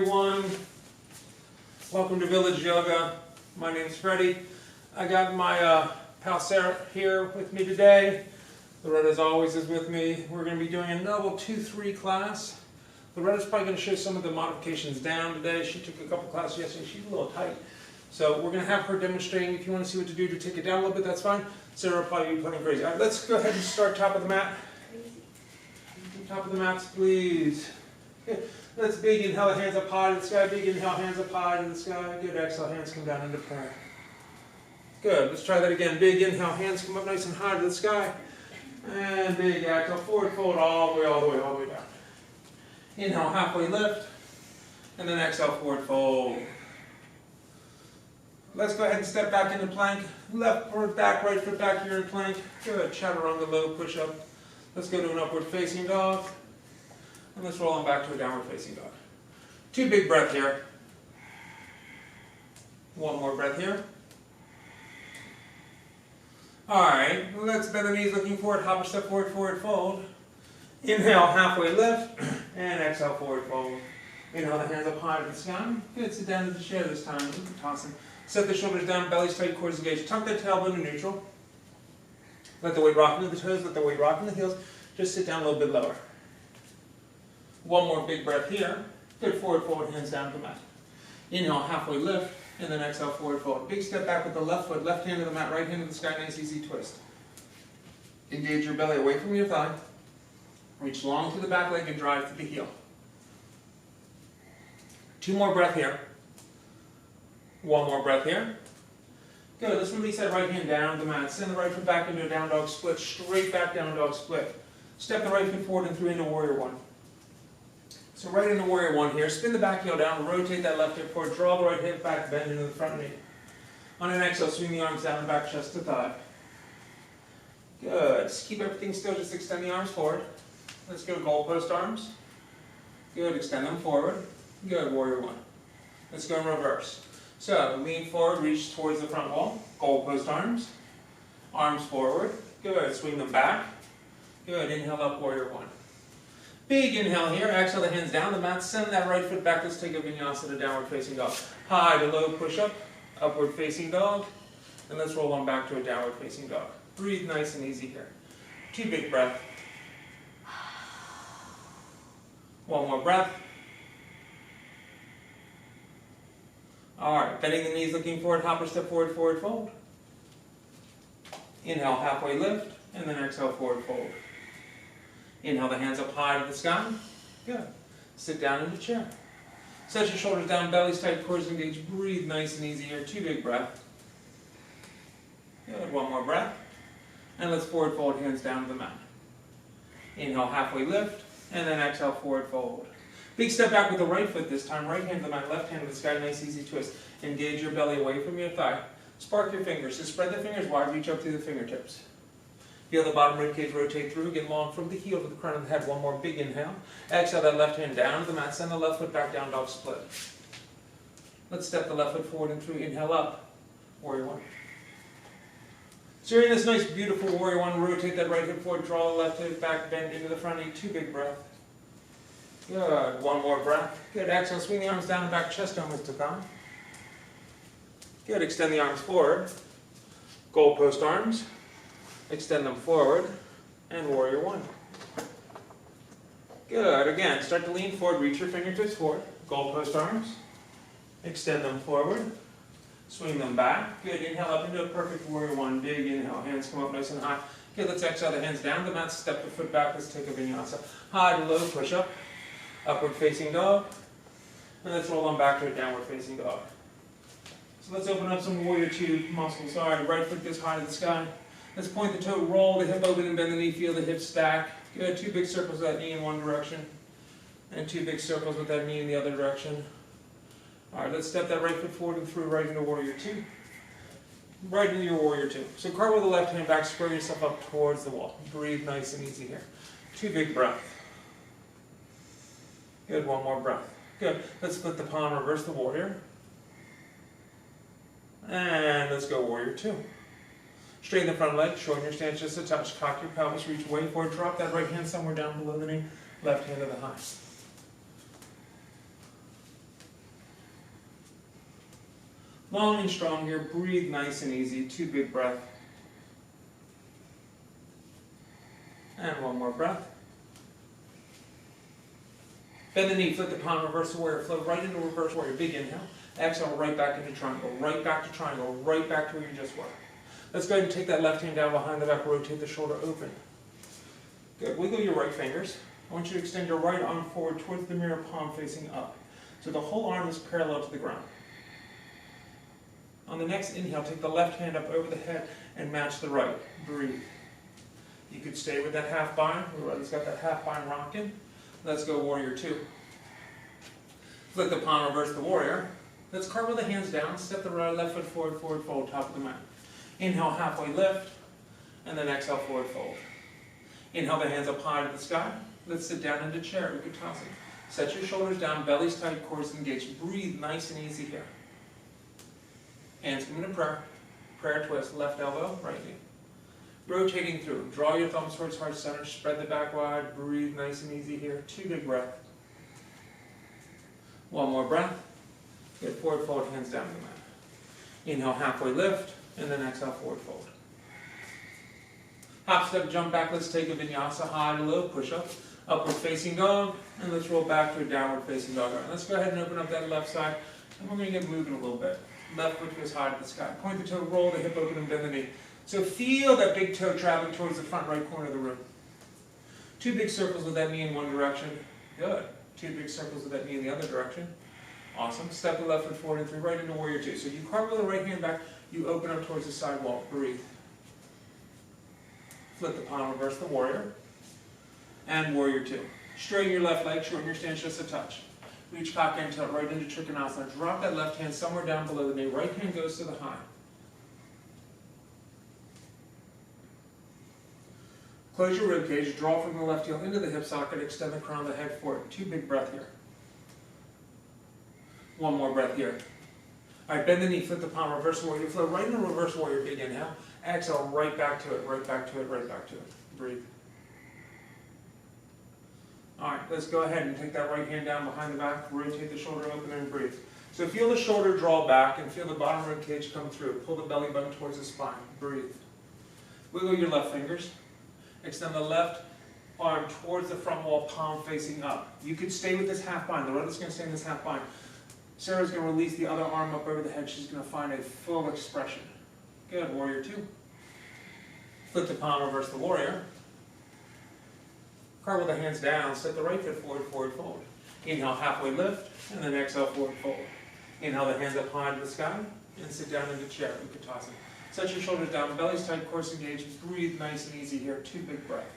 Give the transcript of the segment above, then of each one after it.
Everyone, welcome to Village Yoga. My name is Freddy. I got my pal Sarah here with me today. Loretta, as always, is with me. We're going to be doing a level 2-3 class. Loretta's probably going to show some of the modifications down today. She took a couple classes yesterday. She's a little tight. So we're going to have her demonstrating. If you want to see what to do to take it down a little bit, that's fine. Sarah will probably be playing crazy. All right, let's go ahead and start top of the mat. Top of the mats, please. Good. Let's big inhale, hands up high to the sky. Big inhale, hands up high to the sky. Good. Exhale, hands come down into prayer. Good. Let's try that again. Big inhale, hands come up nice and high to the sky. And big exhale, forward fold all the way down. Inhale, halfway lift. And then exhale, forward fold. Let's go ahead and step back into plank. Left foot back, right foot back here in plank. Good. Chaturanga low push up. Let's go to an upward facing dog. And let's roll on back to a downward facing dog. 2 big breath here. 1 more breath here. Alright, let's bend the knees looking forward, hop a step forward, forward fold. Inhale, halfway lift, and exhale, forward fold. Inhale, the hands up high to the sky. Good, sit down to the chair this time. Tossing. Set the shoulders down, belly straight, core engaged. Tuck that tailbone to neutral. Let the weight rock into the toes, let the weight rock into the heels. Just sit down a little bit lower. 1 more big breath here. Good, forward fold, hands down to the mat. Inhale, halfway lift, and then exhale, forward fold. Big step back with the left foot, left hand to the mat, right hand to the sky, nice easy twist. Engage your belly away from your thigh. Reach long through the back leg and drive to the heel. 2 more breath here. 1 more breath here. Good, let's release that right hand down to the mat. Send the right foot back into a down dog split, straight back down dog split. Step the right foot forward and through into warrior 1. So right into warrior 1 here, spin the back heel down, rotate that left hip forward, draw the right hip back, bend into the front knee. On an exhale, swing the arms down the back, chest to thigh. Good, just keep everything still, just extend the arms forward. Let's go goalpost arms. Good, extend them forward. Good, warrior 1. Let's go in reverse. So lean forward, reach towards the front wall, goalpost arms. Arms forward. Good, swing them back. Good, inhale up, warrior 1. Big inhale here, exhale the hands down the mat, send that right foot back, let's take a vinyasa to downward facing dog. High to low push up, upward facing dog, and let's roll on back to a downward facing dog. Breathe nice and easy here. 2 big breaths. 1 more breath. Alright, bending the knees, looking forward, hop a step forward, forward fold. Inhale, halfway lift, and then exhale, forward fold. Inhale the hands up high to the sky. Good. Sit down in the chair. Set your shoulders down, belly's tight, core engaged. Breathe nice and easy here. 2 big breaths. Good. 1 more breath. And let's forward fold, hands down to the mat. Inhale, halfway lift, and then exhale, forward fold. Big step back with the right foot this time. Right hand to the mat, left hand to the sky. Nice easy twist. Engage your belly away from your thigh. Spark your fingers. So spread the fingers wide, reach up through the fingertips. Feel the bottom rib cage rotate through, get long from the heel to the crown of the head. 1 more big inhale. Exhale that left hand down to the mat. Send the left foot back down, dog split. Let's step the left foot forward and through. Inhale up, warrior 1. So you're in this nice, beautiful warrior 1. Rotate that right hip forward, draw the left hip back, bend into the front knee. 2 big breaths. Good. 1 more breath. Good. Exhale, swing the arms down and back, chest down with Tukam. Good. Extend the arms forward. Goalpost arms. Extend them forward, and warrior 1. Good, again, start to lean forward, reach your fingertips forward, goalpost arms, extend them forward, swing them back. Good, inhale up into a perfect warrior 1, big inhale, hands come up nice and high. Good, let's exhale the hands down the mat, step the foot back, let's take a vinyasa. High to low, push up, upward facing dog, and let's roll on back to a downward facing dog. So let's open up some warrior 2 muscles. All right, right foot gets high to the sky. Let's point the toe, roll the hip open and bend the knee, feel the hips stack. Good, 2 big circles with that knee in one direction. And 2 big circles with that knee in the other direction. Alright, let's step that right foot forward and through right into warrior 2. Right into your warrior 2. So cartwheel the left hand back, square yourself up towards the wall. Breathe nice and easy here. 2 big breaths. Good, 1 more breath. Good, let's split the palm, reverse the warrior. And let's go warrior 2. Straighten the front leg, shorten your stance just a touch. Cock your pelvis, reach way forward, drop that right hand somewhere down below the knee, left hand to the high. Long and strong here. Breathe nice and easy. 2 big breaths. And 1 more breath. Bend the knee, flip the palm, reverse the warrior. Float right into reverse warrior. Big inhale. Exhale, right back into triangle. Right back to triangle. Right back to where you just were. Let's go ahead and take that left hand down behind the back. Rotate the shoulder open. Good. Wiggle your right fingers. I want you to extend your right arm forward towards the mirror, palm facing up. So the whole arm is parallel to the ground. On the next inhale, take the left hand up over the head and match the right. Breathe. You could stay with that half bind. It's got that half bind rocking. Let's go warrior 2. Flip the palm, reverse the warrior. Let's cartwheel the hands down. Step the right, left foot forward, forward fold, top of the mat. Inhale, halfway lift, and then exhale, forward fold. Inhale the hands up high to the sky. Let's sit down into chair, Utkatasana. Set your shoulders down, belly's tight, core engaged. Breathe nice and easy here. Hands come into prayer. Prayer twist, left elbow, right knee. Rotating through. Draw your thumbs towards heart center. Spread the back wide. Breathe nice and easy here. 2 big breaths. 1 more breath. Good. Forward fold, hands down to the mat. Inhale, halfway lift, and then exhale, forward fold. Hop, step, jump back. Let's take a vinyasa, high to low, push up. Upward facing dog, and let's roll back to a downward facing dog. All right, let's go ahead and open up that left side, and we're going to get moving a little bit. Left foot goes high to the sky. Point the toe, roll the hip open, and bend the knee. So feel that big toe traveling towards the front right corner of the room. 2 big circles with that knee in one direction. Good. 2 big circles with that knee in the other direction. Awesome. Step the left foot forward and through right into warrior 2. So you cartwheel the right hand back, you open up towards the sidewall. Breathe. Flip the palm, reverse the warrior. And warrior 2. Straighten your left leg, shorten your stance just a touch. Reach cock and tilt right into Trikonasana. Drop that left hand somewhere down below the knee. Right hand goes to the high. Close your rib cage, draw from the left heel into the hip socket, extend the crown of the head forward. 2 big breaths here. 1 more breath here. All right, bend the knee, flip the palm, reverse warrior. Float right into reverse warrior, big inhale. Exhale, right back to it, right back to it, right back to it. Breathe. All right, let's go ahead and take that right hand down behind the back, rotate the shoulder open and breathe. So feel the shoulder draw back and feel the bottom rib cage come through. Pull the belly button towards the spine. Breathe. Wiggle your left fingers. Extend the left arm towards the front wall, palm facing up. You could stay with this half bind. The right is going to stay in this half bind. Sarah's going to release the other arm up over the head. She's going to find a full expression. Good. Warrior 2. Flip the palm, reverse the warrior. Cartwheel the hands down. Step the right foot forward, forward fold. Inhale, halfway lift, and then exhale, forward fold. Inhale the hands up high to the sky, and sit down into chair, Utkatasana. Set your shoulders down, belly's tight, core engaged. Breathe nice and easy here. 2 big breaths.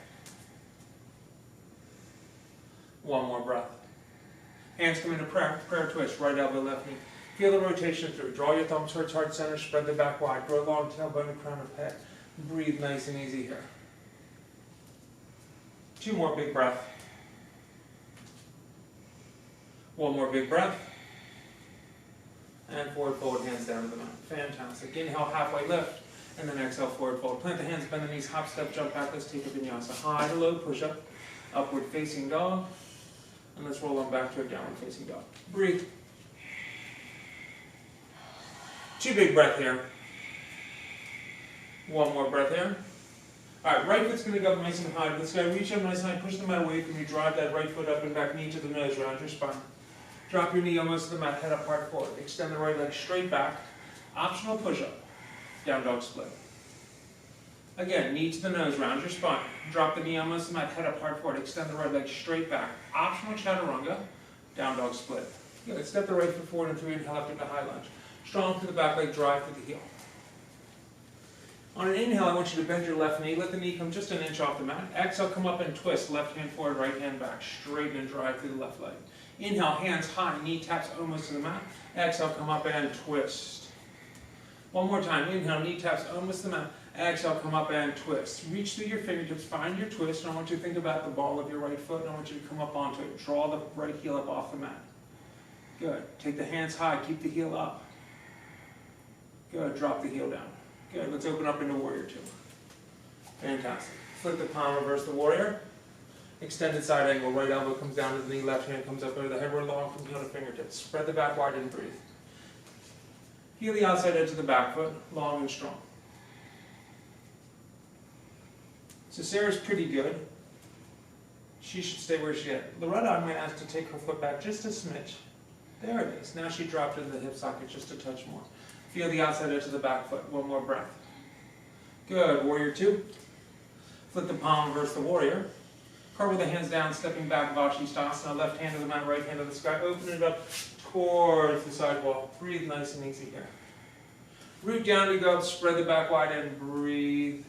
1 more breath. Hands come into prayer. Prayer twist. Right elbow, left knee. Feel the rotation through. Draw your thumbs towards heart center. Spread the back wide. Grow long tailbone and crown of head. Breathe nice and easy here. 2 more big breaths. 1 more big breath. And forward fold, hands down to the mat. Fantastic. Inhale, halfway lift, and then exhale, forward fold. Plant the hands, bend the knees, hop, step, jump back. Let's take a vinyasa. High to low, push up, upward facing dog. And let's roll on back to a downward facing dog. Breathe. 2 big breaths here. 1 more breath here. All right, right foot's going to go nice and high. Let's go reach up nice and high, push the mat away from you. Drive that right foot up and back, knee to the nose, round your spine. Drop your knee almost to the mat, head up, heart forward. Extend the right leg straight back. Optional push-up. Down dog split. Again, knee to the nose, round your spine. Drop the knee almost to the mat, head up, heart forward. Extend the right leg straight back. Optional chaturanga. Down dog split. Good. Step the right foot forward and through. Inhale up into high lunge. Strong through the back leg, drive through the heel. On an inhale, I want you to bend your left knee. Let the knee come just an inch off the mat. Exhale, come up and twist. Left hand forward, right hand back. Straighten and drive through the left leg. Inhale, hands high, knee taps almost to the mat. Exhale, come up and twist. 1 more time. Inhale, knee taps almost to the mat. Exhale, come up and twist. Reach through your fingertips, find your twist, and I want you to think about the ball of your right foot, and I want you to come up onto it. Draw the right heel up off the mat. Good. Take the hands high, keep the heel up. Good. Drop the heel down. Good. Let's open up into warrior 2. Fantastic. Flip the palm, reverse the warrior. Extended side angle, right elbow comes down to the knee, left hand comes up over the head. We're long from heel to fingertips. Spread the back wide and breathe. Feel the outside edge of the back foot, long and strong. So Sarah's pretty good. She should stay where she is. Loretta, I might ask to take her foot back just a smidge. There it is. Now she dropped into the hip socket just a touch more. Feel the outside edge of the back foot. One more breath. Good. Warrior 2. Flip the palm, reverse the warrior. Cartwheel the hands down, stepping back, Vashisthasana. Left hand to the mat, right hand to the sky. Open it up towards the sidewall. Breathe nice and easy here. Root down to go up, spread the back wide and breathe.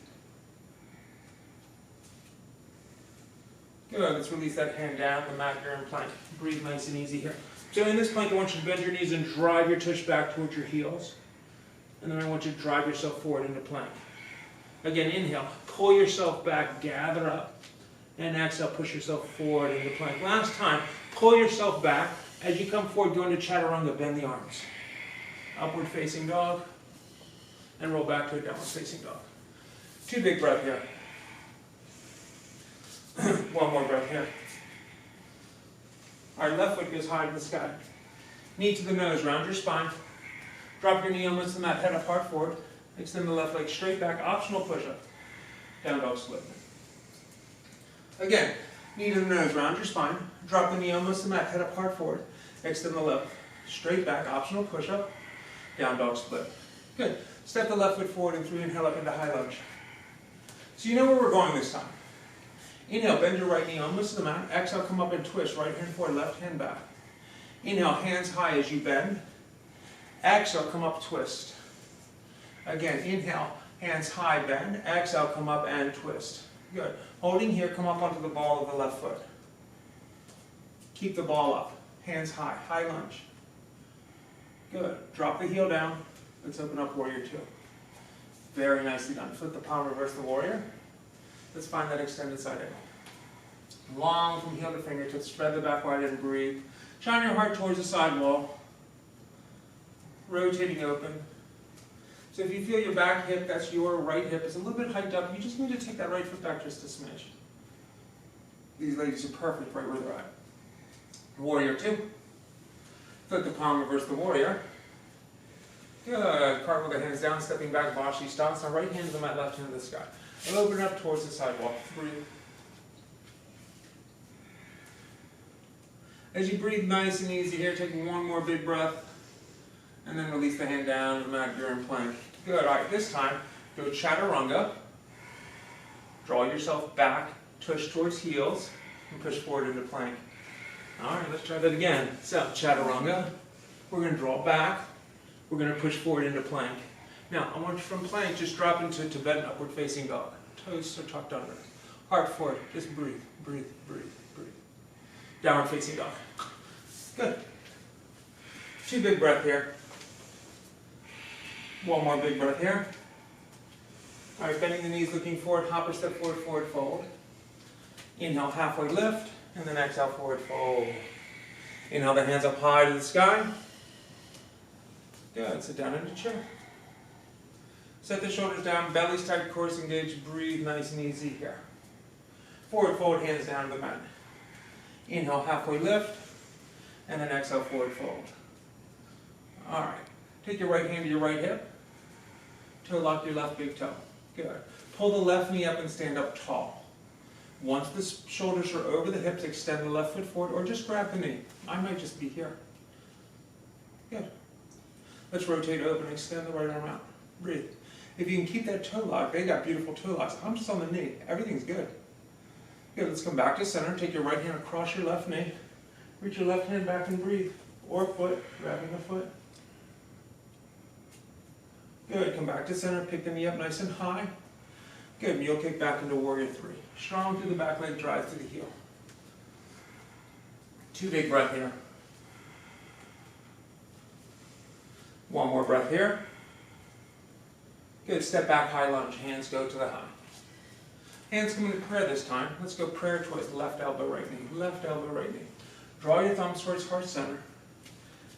Good. Let's release that hand down, the mat, you're in plank. Breathe nice and easy here. So in this plank, I want you to bend your knees and drive your tush back towards your heels. And then I want you to drive yourself forward into plank. Again, inhale, pull yourself back, gather up. And exhale, push yourself forward into plank. Last time, pull yourself back. As you come forward, go into chaturanga, bend the arms. Upward facing dog. And roll back to a downward facing dog. 2 big breaths here. 1 more breath here. All right, left foot goes high to the sky. Knee to the nose, round your spine. Drop your knee almost to the mat, head apart forward. Extend the left leg straight back, optional push-up. Down dog split. Again, knee to the nose, round your spine. Drop the knee almost to the mat, head apart forward. Extend the left straight back, optional push-up. Down dog split. Good. Step the left foot forward and through inhale up into high lunge. So you know where we're going this time. Inhale, bend your right knee almost to the mat. Exhale, come up and twist. Right hand forward, left hand back. Inhale, hands high as you bend. Exhale, come up, twist. Again, inhale, hands high, bend. Exhale, come up and twist. Good. Holding here, come up onto the ball of the left foot. Keep the ball up. Hands high, high lunge. Good. Drop the heel down. Let's open up warrior 2. Very nicely done. Flip the palm, reverse the warrior. Let's find that extended side angle. Long from heel to fingertips. Spread the back wide and breathe. Shine your heart towards the side wall. Rotating open. So if you feel your back hip, that's your right hip, is a little bit hiked up, you just need to take that right foot back just a smidge. These ladies are perfect right where they're at. Warrior 2. Flip the palm, reverse the warrior. Good. Cartwheel the hands down, stepping back, Vashisthasana. Right hand to the mat, left hand to the sky. And open up towards the sidewall. Breathe. As you breathe nice and easy here, taking 1 more big breath. And then release the hand down to the mat, you're in plank. Good. All right, this time, go chaturanga. Draw yourself back, tush towards heels, and push forward into plank. All right, let's try that again. So, chaturanga. We're going to draw back. We're going to push forward into plank. Now, I want you from plank, just drop into Tibetan upward facing dog. Toes are tucked under. Heart forward. Just breathe, breathe, breathe, breathe. Downward facing dog. Good. 2 big breaths here. 1 more big breath here. All right, bending the knees, looking forward, hopper step forward, forward fold. Inhale, halfway lift, and then exhale, forward fold. Inhale the hands up high to the sky. Good, sit down into chair. Set the shoulders down, belly's tight, core engaged, breathe nice and easy here. Forward fold, hands down to the mat. Inhale, halfway lift, and then exhale, forward fold. All right, take your right hand to your right hip. Toe lock your left big toe. Good. Pull the left knee up and stand up tall. Once the shoulders are over the hips, extend the left foot forward or just grab the knee. I might just be here. Good. Let's rotate open, extend the right arm out. Breathe. If you can keep that toe lock, they got beautiful toe locks. I'm just on the knee. Everything's good. Good, let's come back to center. Take your right hand across your left knee. Reach your left hand back and breathe. Or foot, grabbing the foot. Good, come back to center, pick the knee up nice and high. Good, mule kick back into warrior 3. Strong through the back leg, drive to the heel. 2 big breaths here. 1 more breath here. Good, step back, high lunge, hands go to the high. Hands come into prayer this time. Let's go prayer twist, left elbow, right knee, left elbow, right knee. Draw your thumbs towards heart center.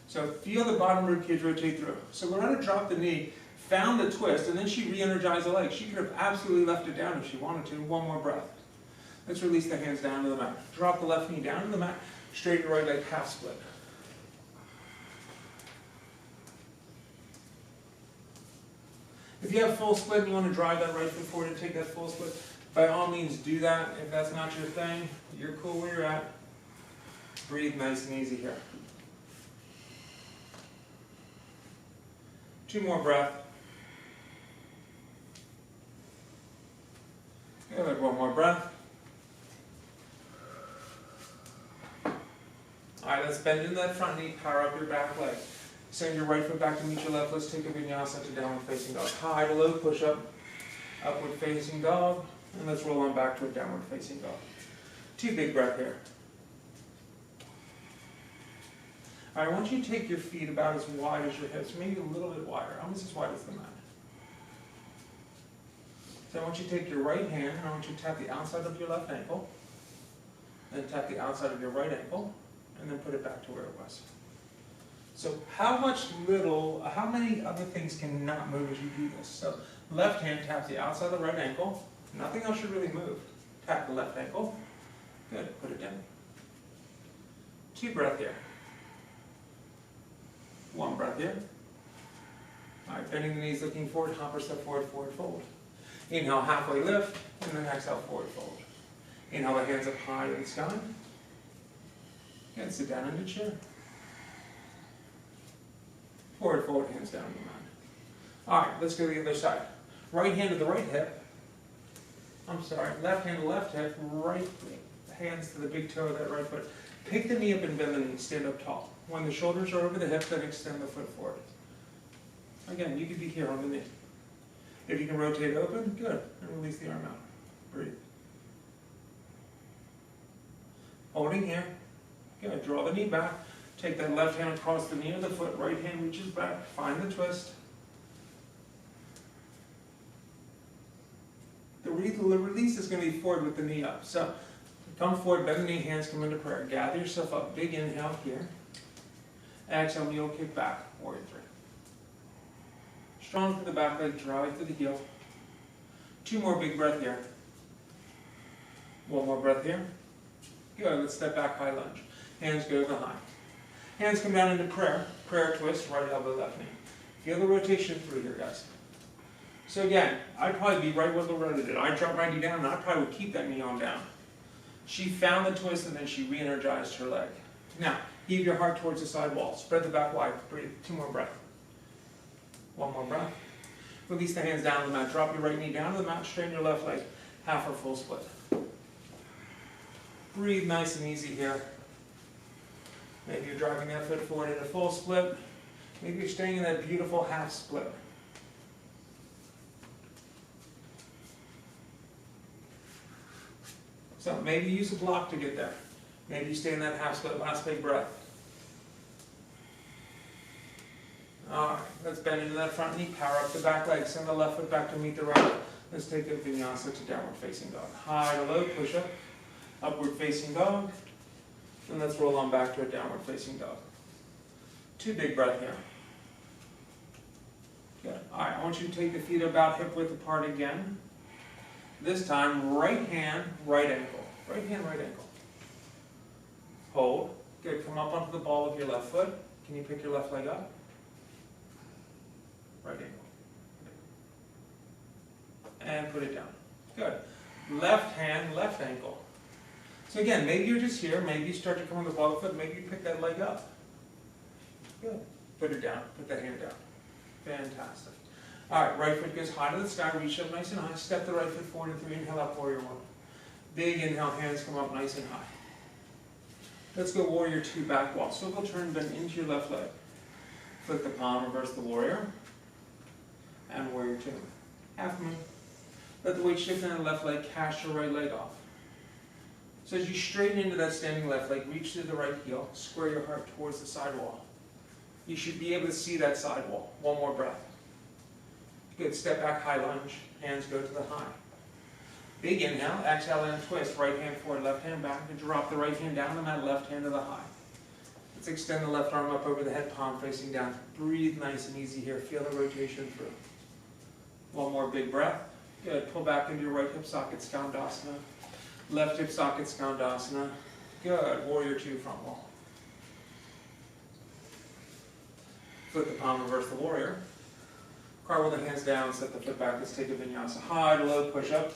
So feel the bottom rib cage rotate through. So we're going to drop the knee, found the twist, and then she re-energized the leg. She could have absolutely left it down if she wanted to. 1 more breath. Let's release the hands down to the mat. Drop the left knee down to the mat, straighten the right leg, half split. If you have full split and you want to drive that right foot forward and take that full split, by all means do that. If that's not your thing, you're cool where you're at. Breathe nice and easy here. 2 more breaths. Good, 1 more breath. Alright, let's bend into that front knee, power up your back leg. Send your right foot back to meet your left. Let's take a vinyasa to downward facing dog. High to low, push up, upward facing dog, and let's roll on back to a downward facing dog. 2 big breaths here. Alright, I want you to take your feet about as wide as your hips, maybe a little bit wider, almost as wide as the mat. So I want you to take your right hand, and I want you to tap the outside of your left ankle, then tap the outside of your right ankle, and then put it back to where it was. So how many other things can not move as you do this? So left hand taps the outside of the right ankle, nothing else should really move. Tap the left ankle, good, put it down. 2 breaths here. 1 breath here. Alright, bending the knees, looking forward, hopper step forward, forward fold. Inhale, halfway lift, and then exhale, forward fold. Inhale, the hands up high to the sky. And sit down in the chair. Forward fold, hands down to the mat. Alright, let's go to the other side. Right hand to the right hip. Left hand to the left hip, right hands to the big toe of that right foot. Pick the knee up and bend the knee, stand up tall. When the shoulders are over the hip, then extend the foot forward. Again, you could be here on the knee. If you can rotate open, good, and release the arm out. Breathe. Holding here. Good, draw the knee back. Take that left hand across the knee of the foot, right hand reaches back, find the twist. The release is going to be forward with the knee up. So come forward, bend the knee, hands come into prayer. Gather yourself up, big inhale here. Exhale, mule kick back, warrior 3. Strong through the back leg, drive through the heel. 2 more big breaths here. 1 more breath here. Good, let's step back, high lunge. Hands go to the high. Hands come down into prayer. Prayer twist, right elbow, left knee. Feel the rotation through here, guys. So again, I'd probably be right where Loretta did. I'd drop my knee down, and I probably would keep that knee on down. She found the twist, and then she re-energized her leg. Now, heave your heart towards the side wall. Spread the back wide. Breathe. 2 more breaths. 1 more breath. Release the hands down to the mat. Drop your right knee down to the mat. Straighten your left leg. Half or full split. Breathe nice and easy here. Maybe you're driving that foot forward in a full split. Maybe you're staying in that beautiful half split. So maybe use a block to get there. Maybe you stay in that half split, last big breath. Alright, let's bend into that front knee, power up the back leg, send the left foot back to meet the right. Let's take a vinyasa to downward facing dog. High to low, push up, upward facing dog, and let's roll on back to a downward facing dog. 2 big breaths here. Good. Alright, I want you to take the feet about hip width apart again. This time, right hand, right ankle. Right hand, right ankle. Hold. Good. Come up onto the ball of your left foot. Can you pick your left leg up? Right ankle. And put it down. Good. Left hand, left ankle. So again, maybe you're just here. Maybe you start to come on the ball of the foot. Maybe you pick that leg up. Good. Put it down. Put that hand down. Fantastic. All right, right foot goes high to the sky. Reach up nice and high. Step the right foot forward and 3. Inhale up, warrior 1. Big inhale, hands come up nice and high. Let's go warrior 2, back wall. Swivel, turn, bend into your left leg. Flick the palm, reverse the warrior. And warrior 2. Half moon. Let the weight shift in the left leg, cast your right leg off. So as you straighten into that standing left leg, reach to the right heel, square your heart towards the side wall. You should be able to see that side wall. 1 more breath. Good, step back, high lunge, hands go to the high. Big inhale, exhale and twist, right hand forward, left hand back, and drop the right hand down the mat, left hand to the high. Let's extend the left arm up over the head, palm facing down. Breathe nice and easy here, feel the rotation through. 1 more big breath. Good, pull back into your right hip socket, Skandasana. Left hip socket, Skandasana. Good, warrior 2, front wall. Flip the palm, reverse the warrior. Cartwheel the hands down, set the foot back. Let's take a vinyasa. High to low, push up.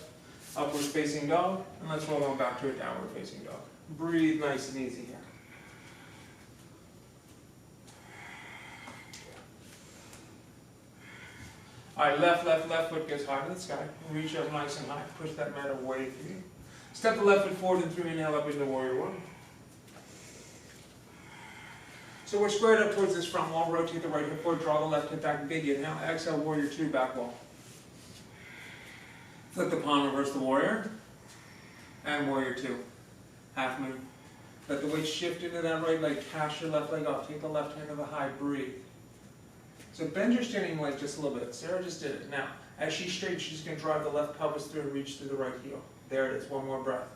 Upward facing dog. And let's roll on back to a downward facing dog. Breathe nice and easy here. All right, left foot goes high to the sky. Reach up nice and high. Push that mat away from you. Step the left foot forward and through. Inhale up into warrior one. So we're squared up towards this front wall. Rotate the right hip forward. Draw the left hip back. Big inhale. Exhale, warrior two, back wall. Flip the palm, reverse the warrior. And warrior two. Half moon. Let the weight shift into that right leg. Cast your left leg off. Take the left hand to the high. Breathe. So bend your standing leg just a little bit. Sarah just did it. Now, as she straightens, she's going to drive the left pelvis through and reach through the right heel. There it is. One more breath.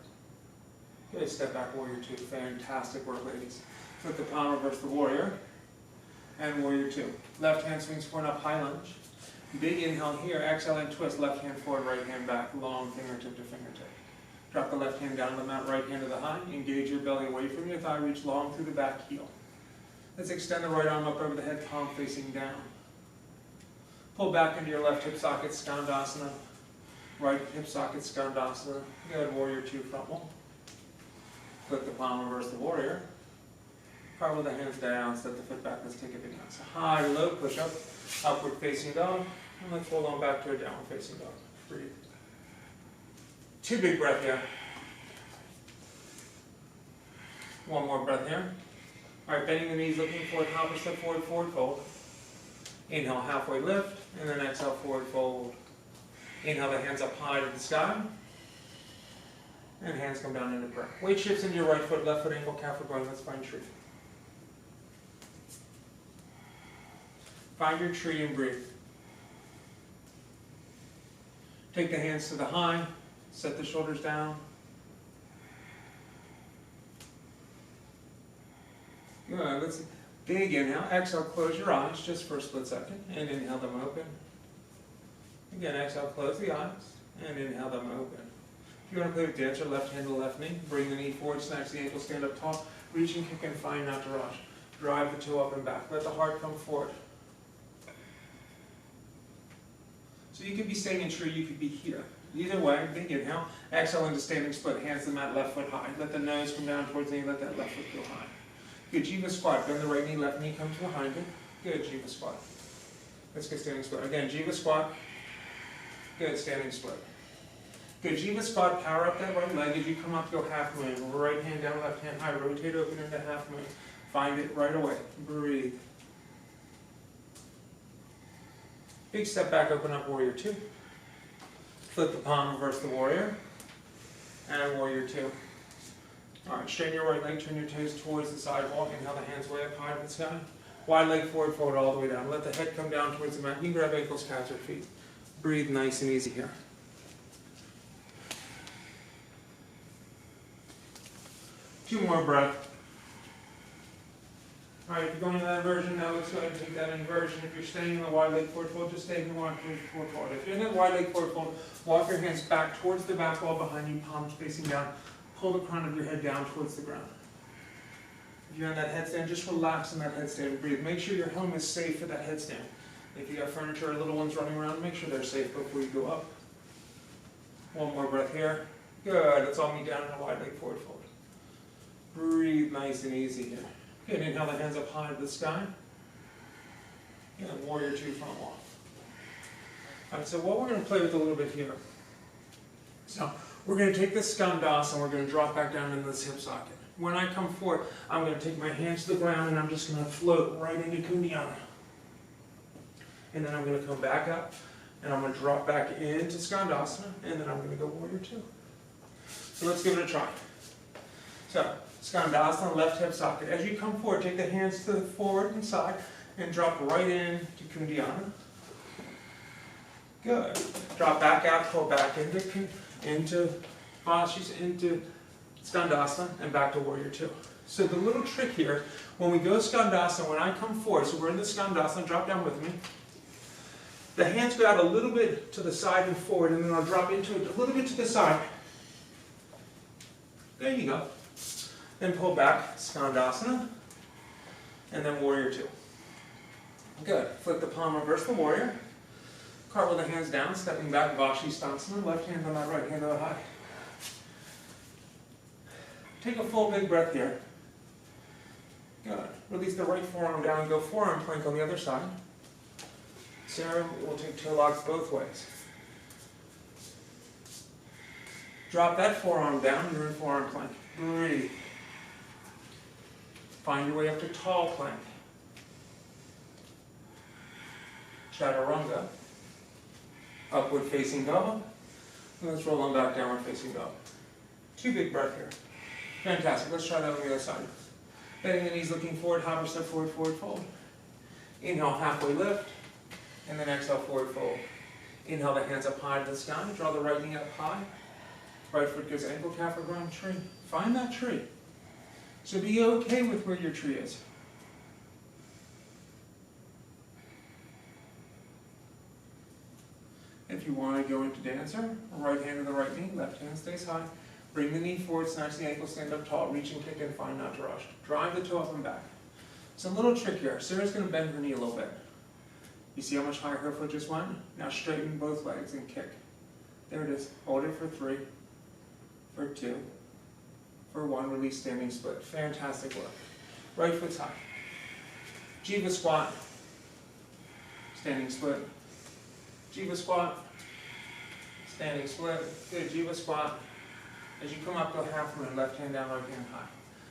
Good. Step back, warrior two. Fantastic work, ladies. Flip the palm, reverse the warrior. And warrior two. Left hand swings forward up, high lunge. Big inhale here. Exhale and twist. Left hand forward, right hand back. Long fingertip to fingertip. Drop the left hand down to the mat, right hand to the high. Engage your belly away from your thigh. Reach long through the back heel. Let's extend the right arm up over the head, palm facing down. Pull back into your left hip socket, Skandasana. Right hip socket, Skandasana. Good, warrior two, front wall. Flip the palm, reverse the warrior. Cartwheel the hands down, step the foot back. Let's take a vinyasa. High, low, push up. Upward facing dog. And let's hold on back to a downward facing dog. Breathe. Two big breaths here. One more breath here. All right, bending the knees, looking forward, hopper step forward, forward fold. Inhale, halfway lift, and then exhale, forward fold. Inhale the hands up high to the sky. And hands come down into prayer. Weight shifts into your right foot, left foot ankle, calf foot going. Let's find tree. Find your tree and breathe. Take the hands to the high, set the shoulders down. Good, let's big inhale, exhale, close your eyes just for a split second, and inhale them open. Again, exhale, close the eyes, and inhale them open. If you want to play with dancer, left hand to the left knee, bring the knee forward, snatch the ankle, stand up tall, reach and kick and find, not to rush. Drive the toe up and back, let the heart come forward. So you could be staying in tree, you could be here. Either way, big inhale, exhale into standing split, hands to the mat, left foot high. Let the nose come down towards the knee, let that left foot go high. Good, Jiva squat, bend the right knee, left knee comes behind it. Good, Jiva squat. Let's get standing split. Again, Jiva squat. Good, standing split. Good, Jiva squat, power up that right leg. As you come up, go half moon. Right hand down, left hand high. Rotate open into half moon. Find it right away. Breathe. Big step back, open up, warrior two. Flip the palm, reverse the warrior. And warrior two. All right, straighten your right leg, turn your toes towards the sidewalk. Inhale the hands way up high to the sky. Wide leg forward, forward all the way down. Let the head come down towards the mat. You can grab ankles, calves, or feet. Breathe nice and easy here. Two more breaths. All right, if you're going to that inversion, now let's go ahead and take that inversion. If you're staying in the wide leg forward fold, just stay in the wide leg forward fold. If you're in that wide leg forward fold, walk your hands back towards the back wall behind you, palms facing down. Pull the crown of your head down towards the ground. If you're in that headstand, just relax in that headstand and breathe. Make sure your home is safe for that headstand. If you have furniture or little ones running around, make sure they're safe before you go up. One more breath here. Good. Let's all meet down in a wide leg forward fold. Breathe nice and easy here. Good. Inhale the hands up high to the sky. And warrior two, front wall. All right, so what we're going to play with a little bit here. So we're going to take this Skandasana and we're going to drop back down into this hip socket. When I come forward, I'm going to take my hands to the ground and I'm just going to float right into Kundiyana. And then I'm going to come back up and I'm going to drop back into Skandasana and then I'm going to go warrior two. So let's give it a try. So Skandasana, left hip socket. As you come forward, take the hands to the forward and side and drop right into Kundiyana. Good. Drop back out, pull back into Vashis, into Skandasana, and back to warrior two. So the little trick here, when we go Skandasana, when I come forward, so we're in the Skandasana, drop down with me. The hands go out a little bit to the side and forward, and then I'll drop into it a little bit to the side. There you go. Then pull back, Skandasana, and then warrior two. Good. Flip the palm, reverse the warrior. Cartwheel the hands down, stepping back, Vashisthasana, left hand on that right hand on the high. Take a full big breath here. Good. Release the right forearm down and go forearm plank on the other side. Sarah will take toe locks both ways. Drop that forearm down, you're in forearm plank. Breathe. Find your way up to tall plank. Chaturanga. Upward facing dog. And let's roll on back, downward facing dog. 2 big breath here. Fantastic. Let's try that on the other side. Bending the knees, looking forward, hover, step forward, forward fold. Inhale, halfway lift. And then exhale, forward fold. Inhale, the hands up high to the sky. Draw the right knee up high. Right foot goes ankle, calf, or ground tree. Find that tree. So be okay with where your tree is. If you want to go into dancer, right hand to the right knee, left hand stays high. Bring the knee forward, snatch the ankle, stand up tall, reach and kick and find not to rush. Drive the toe up and back. It's a little trick here. Sarah's going to bend her knee a little bit. You see how much higher her foot just went? Now straighten both legs and kick. There it is. Hold it for 3, for 2, for 1. Release, standing split. Fantastic work. Right foot's high. Jiva squat. Standing split. Jiva squat. Standing split. Good. Jiva squat. As you come up to a half moon, left hand down, right hand high.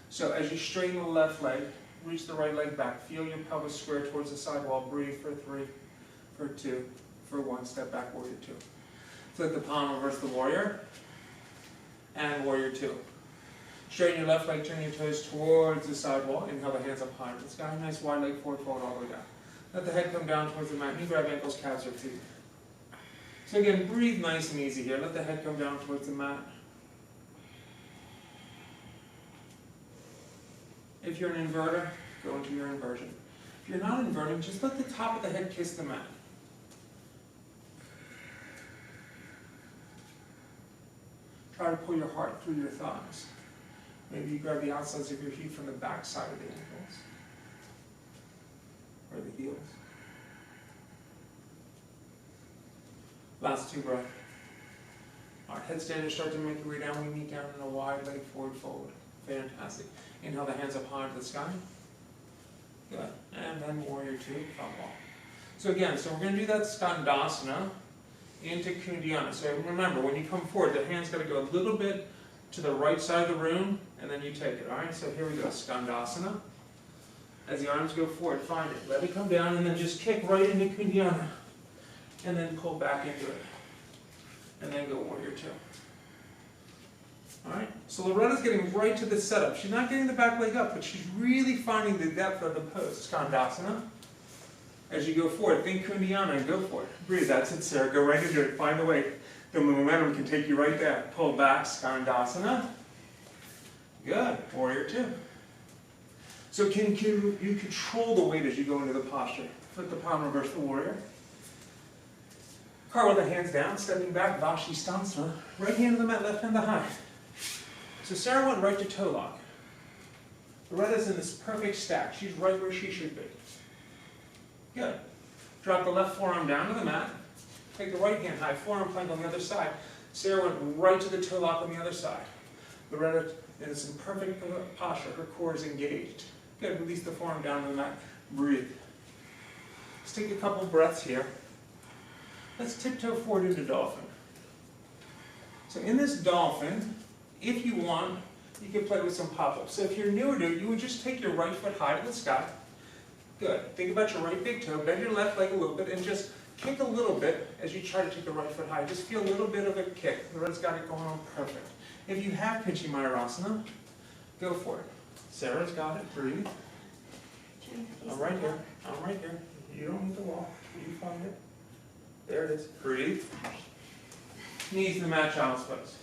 So as you straighten the left leg, reach the right leg back. Feel your pelvis square towards the side wall. Breathe for 3, for 2, for 1. Step back, warrior 2. Flip the palm, reverse the warrior. And warrior 2. Straighten your left leg, turn your toes towards the side wall. Inhale the hands up high to the sky. Nice wide leg forward fold all the way down. Let the head come down towards the mat. Knee grab ankles, calves, or feet. So again, breathe nice and easy here. Let the head come down towards the mat. If you're an inverter, go into your inversion. If you're not inverting, just let the top of the head kiss the mat. Try to pull your heart through your thighs. Maybe you grab the outsides of your feet from the back side of the ankles. Or the heels. Last 2 breaths. All right, headstanders start to make your way down. We meet down in a wide leg forward fold. Fantastic. Inhale the hands up high to the sky. Good. And then warrior 2, thumb wall. So again, we're going to do that skandasana into Kundiyana. So remember, when you come forward, the hand's got to go a little bit to the right side of the room, and then you take it. All right, so here we go, skandasana. As the arms go forward, find it. Let it come down, and then just kick right into Kundiyana. And then pull back into it. And then go warrior 2. All right, so Loretta's getting right to the setup. She's not getting the back leg up, but she's really finding the depth of the pose. Skandasana. As you go forward, think Kundiyana and go for it. Breathe, that's it, Sarah. Go right into it. Find the way. The momentum can take you right there. Pull back, Skandasana. Good. Warrior 2. So can you control the weight as you go into the posture? Flip the palm, reverse the warrior. Cartwheel the hands down, stepping back, Vashisthasana. Right hand to the mat, left hand to the high. So Sarah went right to toe lock. Loretta's in this perfect stack. She's right where she should be. Good. Drop the left forearm down to the mat. Take the right hand high, forearm plank on the other side. Sarah went right to the toe lock on the other side. Loretta is in perfect posture. Her core is engaged. Good. Release the forearm down to the mat. Breathe. Let's take a couple breaths here. Let's tiptoe forward into dolphin. So in this dolphin, if you want, you can play with some pop-ups. So if you're newer to it, you would just take your right foot high to the sky. Good. Think about your right big toe. Bend your left leg a little bit and just kick a little bit as you try to take the right foot high. Just feel a little bit of a kick. Loretta's got it going on perfect. If you have Pinchi Mayurasana, go for it. Sarah's got it. Breathe. I'm right here. I'm right here. You don't need the wall. You find it. There it is. Breathe. Knees to the mat, child's pose.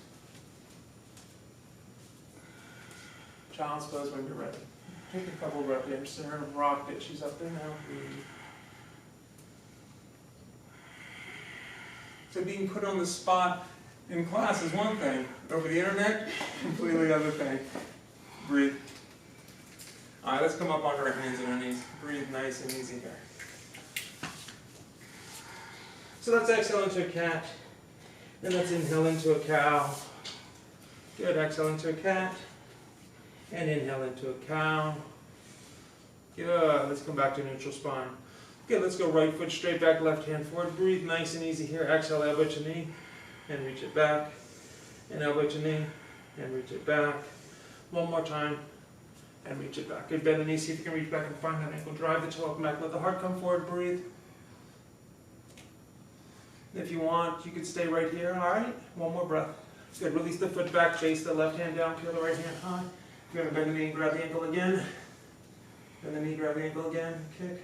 Child's pose when you're ready. Take a couple breaths there. Sarah rocked it. She's up there now. Breathe. So being put on the spot in class is one thing. Over the internet, completely other thing. Breathe. All right, let's come up onto our hands and our knees. Breathe nice and easy here. So let's exhale into a cat. Then let's inhale into a cow. Good, exhale into a cat. And inhale into a cow. Good, let's come back to neutral spine. Good, let's go right foot straight back, left hand forward. Breathe nice and easy here. Exhale, elbow to knee, and reach it back. And elbow to knee, and reach it back. One more time, and reach it back. Good, bend the knee, see if you can reach back and find that ankle. Drive the toe up and back, let the heart come forward, breathe. If you want, you could stay right here, all right? One more breath. Good, release the foot back, face the left hand down, peel the right hand high. You're gonna bend the knee and grab the ankle again. Bend the knee, grab the ankle again, kick.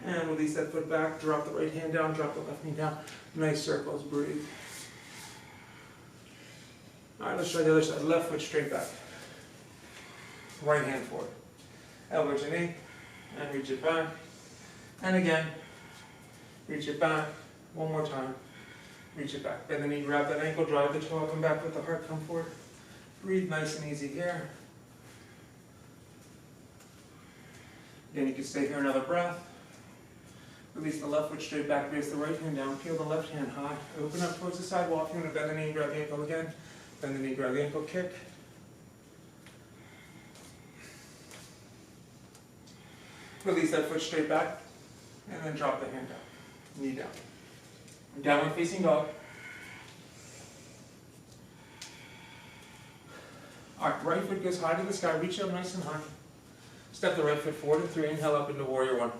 And release that foot back, drop the right hand down, drop the left knee down. Nice circles, breathe. All right, let's try the other side. Left foot straight back. Right hand forward. Elbow to knee, and reach it back. And again, reach it back. One more time. Reach it back. Bend the knee, grab that ankle, drive the toe up and back, let the heart come forward. Breathe nice and easy here. Again, you can stay here another breath. Release the left foot straight back, raise the right hand down, peel the left hand high. Open up towards the sidewall. If you want to bend the knee, grab the ankle again. Bend the knee, grab the ankle, kick. Release that foot straight back, and then drop the hand down. Knee down. Downward facing dog. All right, right foot goes high to the sky. Reach up nice and high. Step the right foot forward and 3. Inhale up into warrior 1.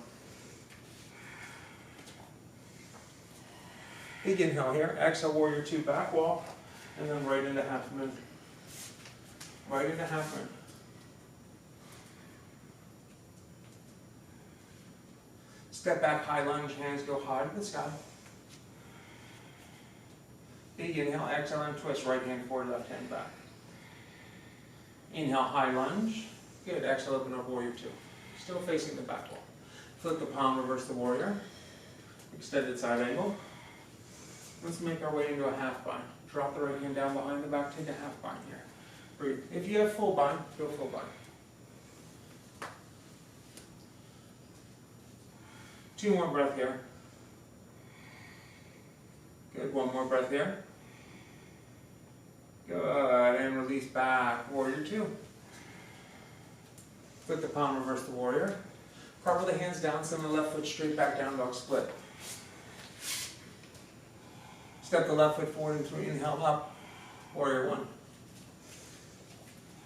Big inhale here. Exhale, warrior 2, back wall. And then right into half moon. Right into half moon. Step back, high lunge, hands go high to the sky. Big inhale, exhale, and twist, right hand forward, left hand back. Inhale, high lunge. Good, exhale, open up warrior 2. Still facing the back wall. Flip the palm, reverse the warrior. Extended side angle. Let's make our way into a half bind. Drop the right hand down behind the back, take a half bind here. Breathe. If you have full bind, go full bind. 2 more breath here. Good, 1 more breath here. Good, and release back, warrior 2. Flip the palm, reverse the warrior. Carve the hands down, send the left foot straight back, down dog split. Step the left foot forward and 3, inhale up, warrior 1.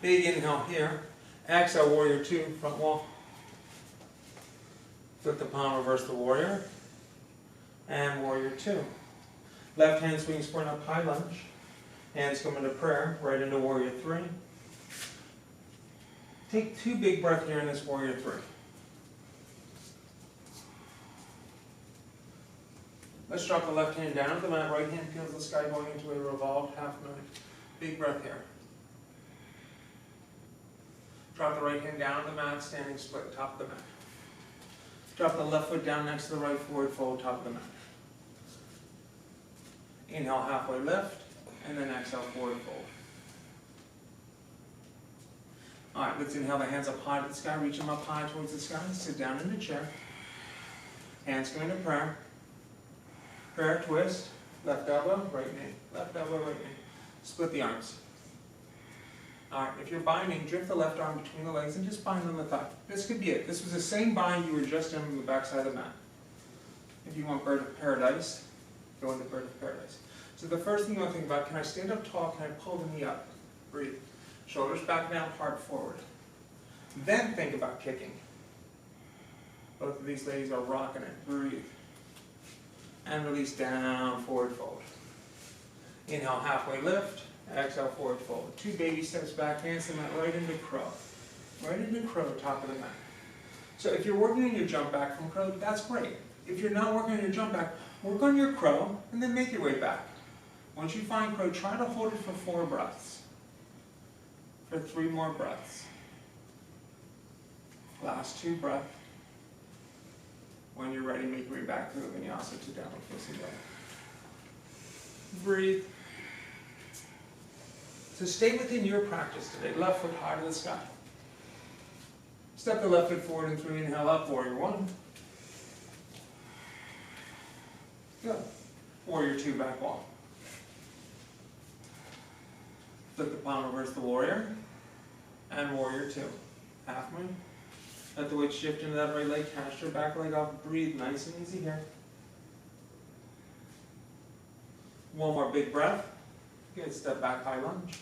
Big inhale here. Exhale, warrior 2, front wall. Flip the palm, reverse the warrior. And warrior 2. Left hand swing square up, high lunge. Hands come into prayer, right into warrior 3. Take 2 big breaths here in this warrior 3. Let's drop the left hand down to the mat, right hand feels the sky going into a revolved half moon. Big breath here. Drop the right hand down to the mat, standing split, top of the mat. Drop the left foot down next to the right, forward fold, top of the mat. Inhale, halfway lift, and then exhale, forward fold. All right, let's inhale the hands up high to the sky, reach them up high towards the sky, sit down in the chair. Hands go into prayer. Prayer twist, left elbow, right knee, left elbow, right knee. Split the arms. All right, if you're binding, drift the left arm between the legs and just bind on the thigh. This could be it. This was the same bind you were just in the back side of the mat. If you want bird of paradise, go into bird of paradise. So the first thing you want to think about, can I stand up tall, can I pull the knee up? Breathe. Shoulders back down, heart forward. Then think about kicking. Both of these ladies are rocking it. Breathe. And release down, forward fold. Inhale, halfway lift. Exhale, forward fold. 2 baby steps back, hands to the mat, right into crow. Right into crow, top of the mat. So if you're working on your jump back from crow, that's great. If you're not working on your jump back, work on your crow, and then make your way back. Once you find crow, try to hold it for 4 breaths. For 3 more breaths. Last 2 breaths. When you're ready, make your way back to the vinyasa to downward facing dog. Breathe. So stay within your practice today. Left foot high to the sky. Step the left foot forward and 3, inhale up, warrior 1. Good. Warrior 2, back wall. Flip the palm, reverse the warrior, and warrior 2. Half moon. Let the weight shift into that right leg, cast your back leg off, breathe nice and easy here. One more big breath. Good, step back, high lunge.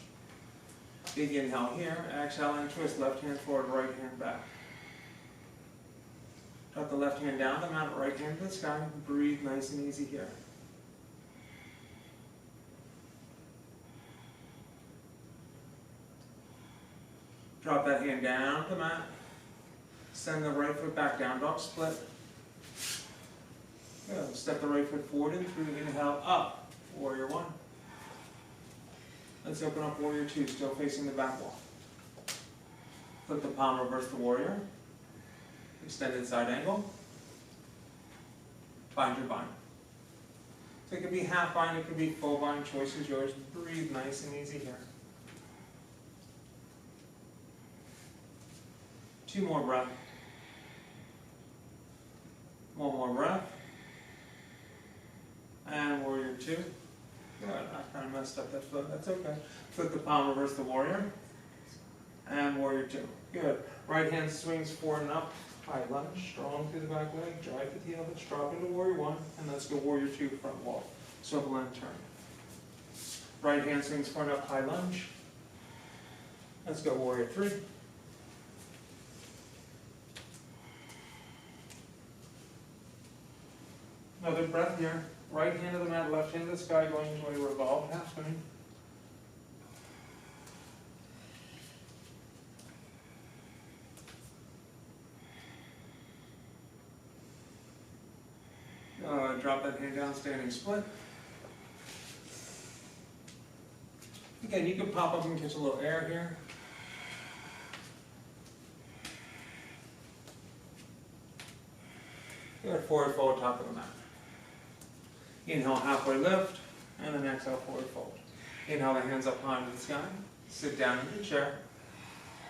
Big inhale here, exhale and twist, left hand forward, right hand back. Drop the left hand down the mat, right hand to the sky, breathe nice and easy here. Drop that hand down to the mat. Send the right foot back, down dog split. Good. Step the right foot forward and through, inhale up, warrior 1. Let's open up warrior 2, still facing the back wall. Flip the palm, reverse the warrior. Extended side angle. Bind your bind. So it could be half bind, it could be full bind, choice is yours. Breathe nice and easy here. 2 more breaths. 1 more breath. And warrior 2. Good, I kind of messed up that foot, that's okay. Flip the palm, reverse the warrior. And warrior 2. Good. Right hand swings forward and up. High lunge, strong through the back leg, drive with the elbows, drop into warrior 1, and let's go warrior 2, front wall. Swivel and turn. Right hand swings forward up, high lunge. Let's go warrior 3. Another breath here. Right hand to the mat, left hand to the sky, going into a revolved half spinning. Drop that hand down, standing split. Again, you can pop up and catch a little air here. Good, forward fold, top of the mat. Inhale, halfway lift, and then exhale, forward fold. Inhale, the hands up high to the sky. Sit down in your chair.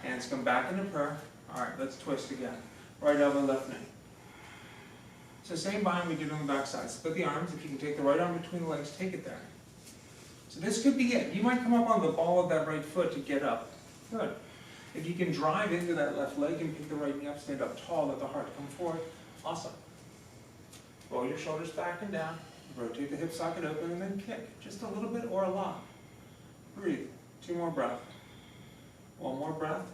Hands come back into prayer. All right, let's twist again. Right elbow, left knee. So same bind we did on the back side. Split the arms. If you can take the right arm between the legs, take it there. So this could be it. You might come up on the ball of that right foot to get up. Good. If you can drive into that left leg and pick the right knee up, stand up tall, let the heart come forward. Awesome. Roll your shoulders back and down. Rotate the hip socket open and then kick. Just a little bit or a lot. Breathe. 2 more breaths. 1 more breath.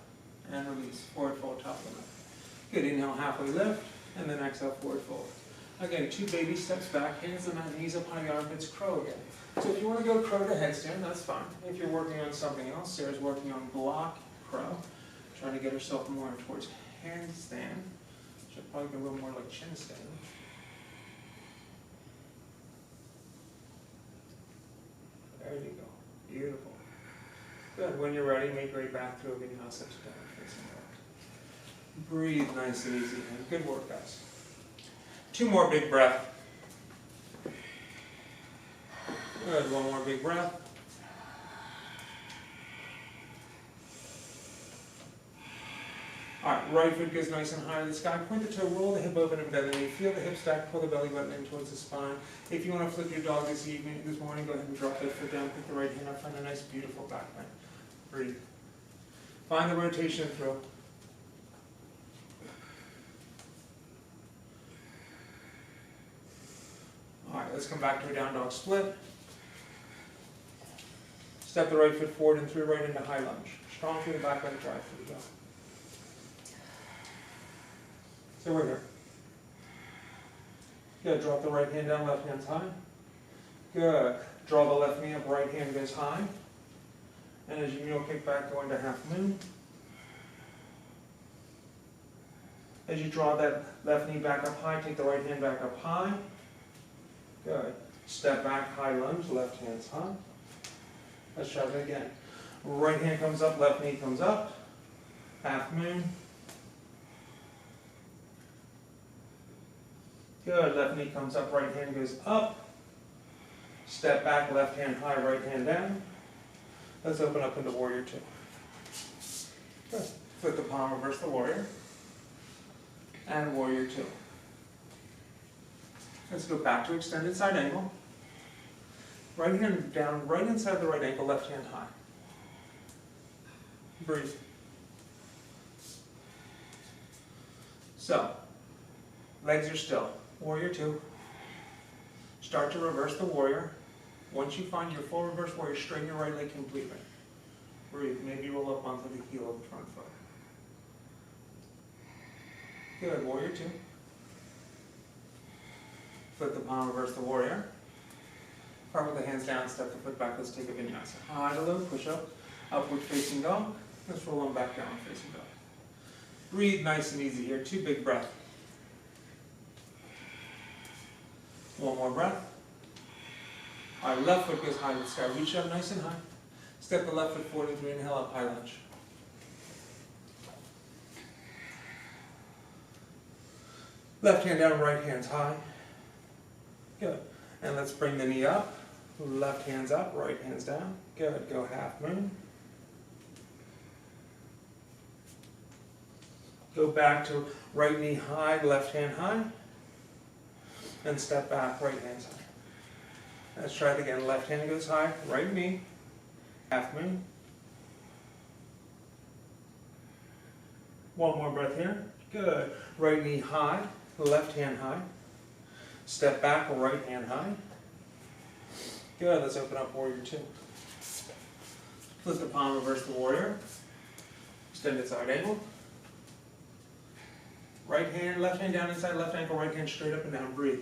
And release. Forward fold, top of the mat. Good. Inhale, halfway lift. And then exhale, forward fold. Again, 2 baby steps back, hands on the knees up high, the armpits, crow again. So if you want to go crow to headstand, that's fine. If you're working on something else, Sarah's working on block, crow. Trying to get herself more towards handstand. Should probably go a little more like chin stand. There you go. Beautiful. Good. When you're ready, make your way back through a vinyasa to down facing left. Breathe nice and easy. Good work, guys. 2 more big breaths. Good. 1 more big breath. All right, right foot goes nice and high to the sky. Point the toe, roll the hip open and bend the knee. Feel the hip stack, pull the belly button in towards the spine. If you want to flip your dog this morning, go ahead and drop that foot down, pick the right hand up, find a nice, beautiful back bend. Breathe. Find the rotation and throw. All right, let's come back to a down dog split. Step the right foot forward and through right into high lunge. Strong through the back leg, drive through the dog. So we're here. Good. Drop the right hand down, left hand's high. Good. Draw the left knee up, right hand goes high. And as you mule kick back, go into half moon. As you draw that left knee back up high, take the right hand back up high. Good. Step back, high lunge, left hand's high. Let's try that again. Right hand comes up, left knee comes up. Half moon. Good. Left knee comes up, right hand goes up. Step back, left hand high, right hand down. Let's open up into warrior 2. Good. Flip the palm, reverse the warrior. And warrior 2. Let's go back to extended side angle. Right hand down, right inside the right ankle, left hand high. Breathe. So, legs are still. Warrior two. Start to reverse the warrior. Once you find your full reverse warrior, straighten your right leg completely. Breathe. Maybe roll up onto the heel of the front foot. Good. Warrior two. Flip the palm, reverse the warrior. Start with the hands down, step the foot back. Let's take a vinyasa. High to low, push up, upward facing dog. Let's roll them back down, facing dog. Breathe nice and easy here. 2 big breaths. One more breath. All right, left foot goes high to the sky. Reach up nice and high. Step the left foot forward and 3. Inhale up, high lunge. Left hand down, right hand's high. Good. And let's bring the knee up. Left hand's up, right hand's down. Good. Go half moon. Go back to right knee high, left hand high. And step back, right hand's high. Let's try it again. Left hand goes high, right knee, half moon. One more breath here. Good. Right knee high, left hand high. Step back, right hand high. Good. Let's open up warrior two. Flip the palm, reverse the warrior. Extended side angle. Right hand, left hand down inside left ankle, right hand straight up and down. Breathe.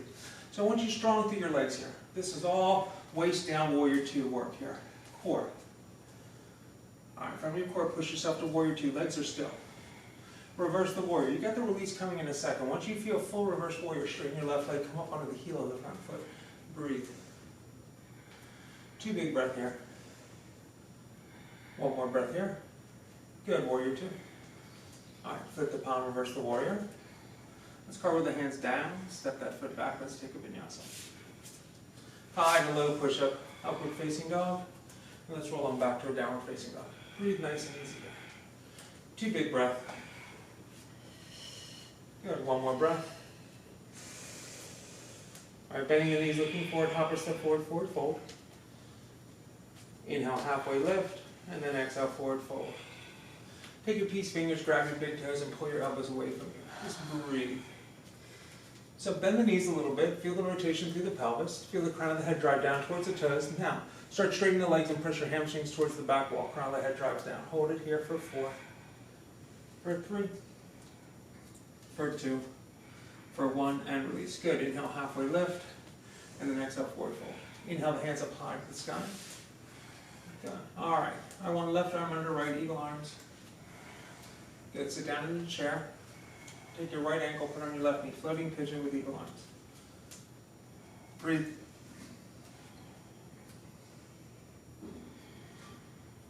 So I want you strong through your legs here. This is all waist down warrior two work here. Core. All right, from your core, push yourself to warrior two. Legs are still. Reverse the warrior. You got the release coming in a second. Once you feel full reverse warrior, straighten your left leg, come up onto the heel of the front foot. Breathe. 2 big breaths here. One more breath here. Good, warrior two. All right, flip the palm, reverse the warrior. Let's carve with the hands down, step that foot back, let's take a vinyasa. High to low push up, upward facing dog. And let's roll them back to a downward facing dog. Breathe nice and easy there. 2 big breaths. Good, one more breath. All right, bending the knees, looking forward, hopper step forward, forward fold. Inhale, halfway lift, and then exhale, forward fold. Take your peace fingers, grab your big toes, and pull your elbows away from you. Just breathe. So bend the knees a little bit, feel the rotation through the pelvis, feel the crown of the head drive down towards the toes. Now, start straightening the legs and press your hamstrings towards the back wall. Crown of the head drives down. Hold it here for 4, for 3, for 2, for 1, and release. Good. Inhale, halfway lift, and then exhale, forward fold. Inhale, the hands up high to the sky. Good. All right. I want left arm under right, eagle arms. Good. Sit down in the chair. Take your right ankle, put on your left knee, floating pigeon with eagle arms. Breathe.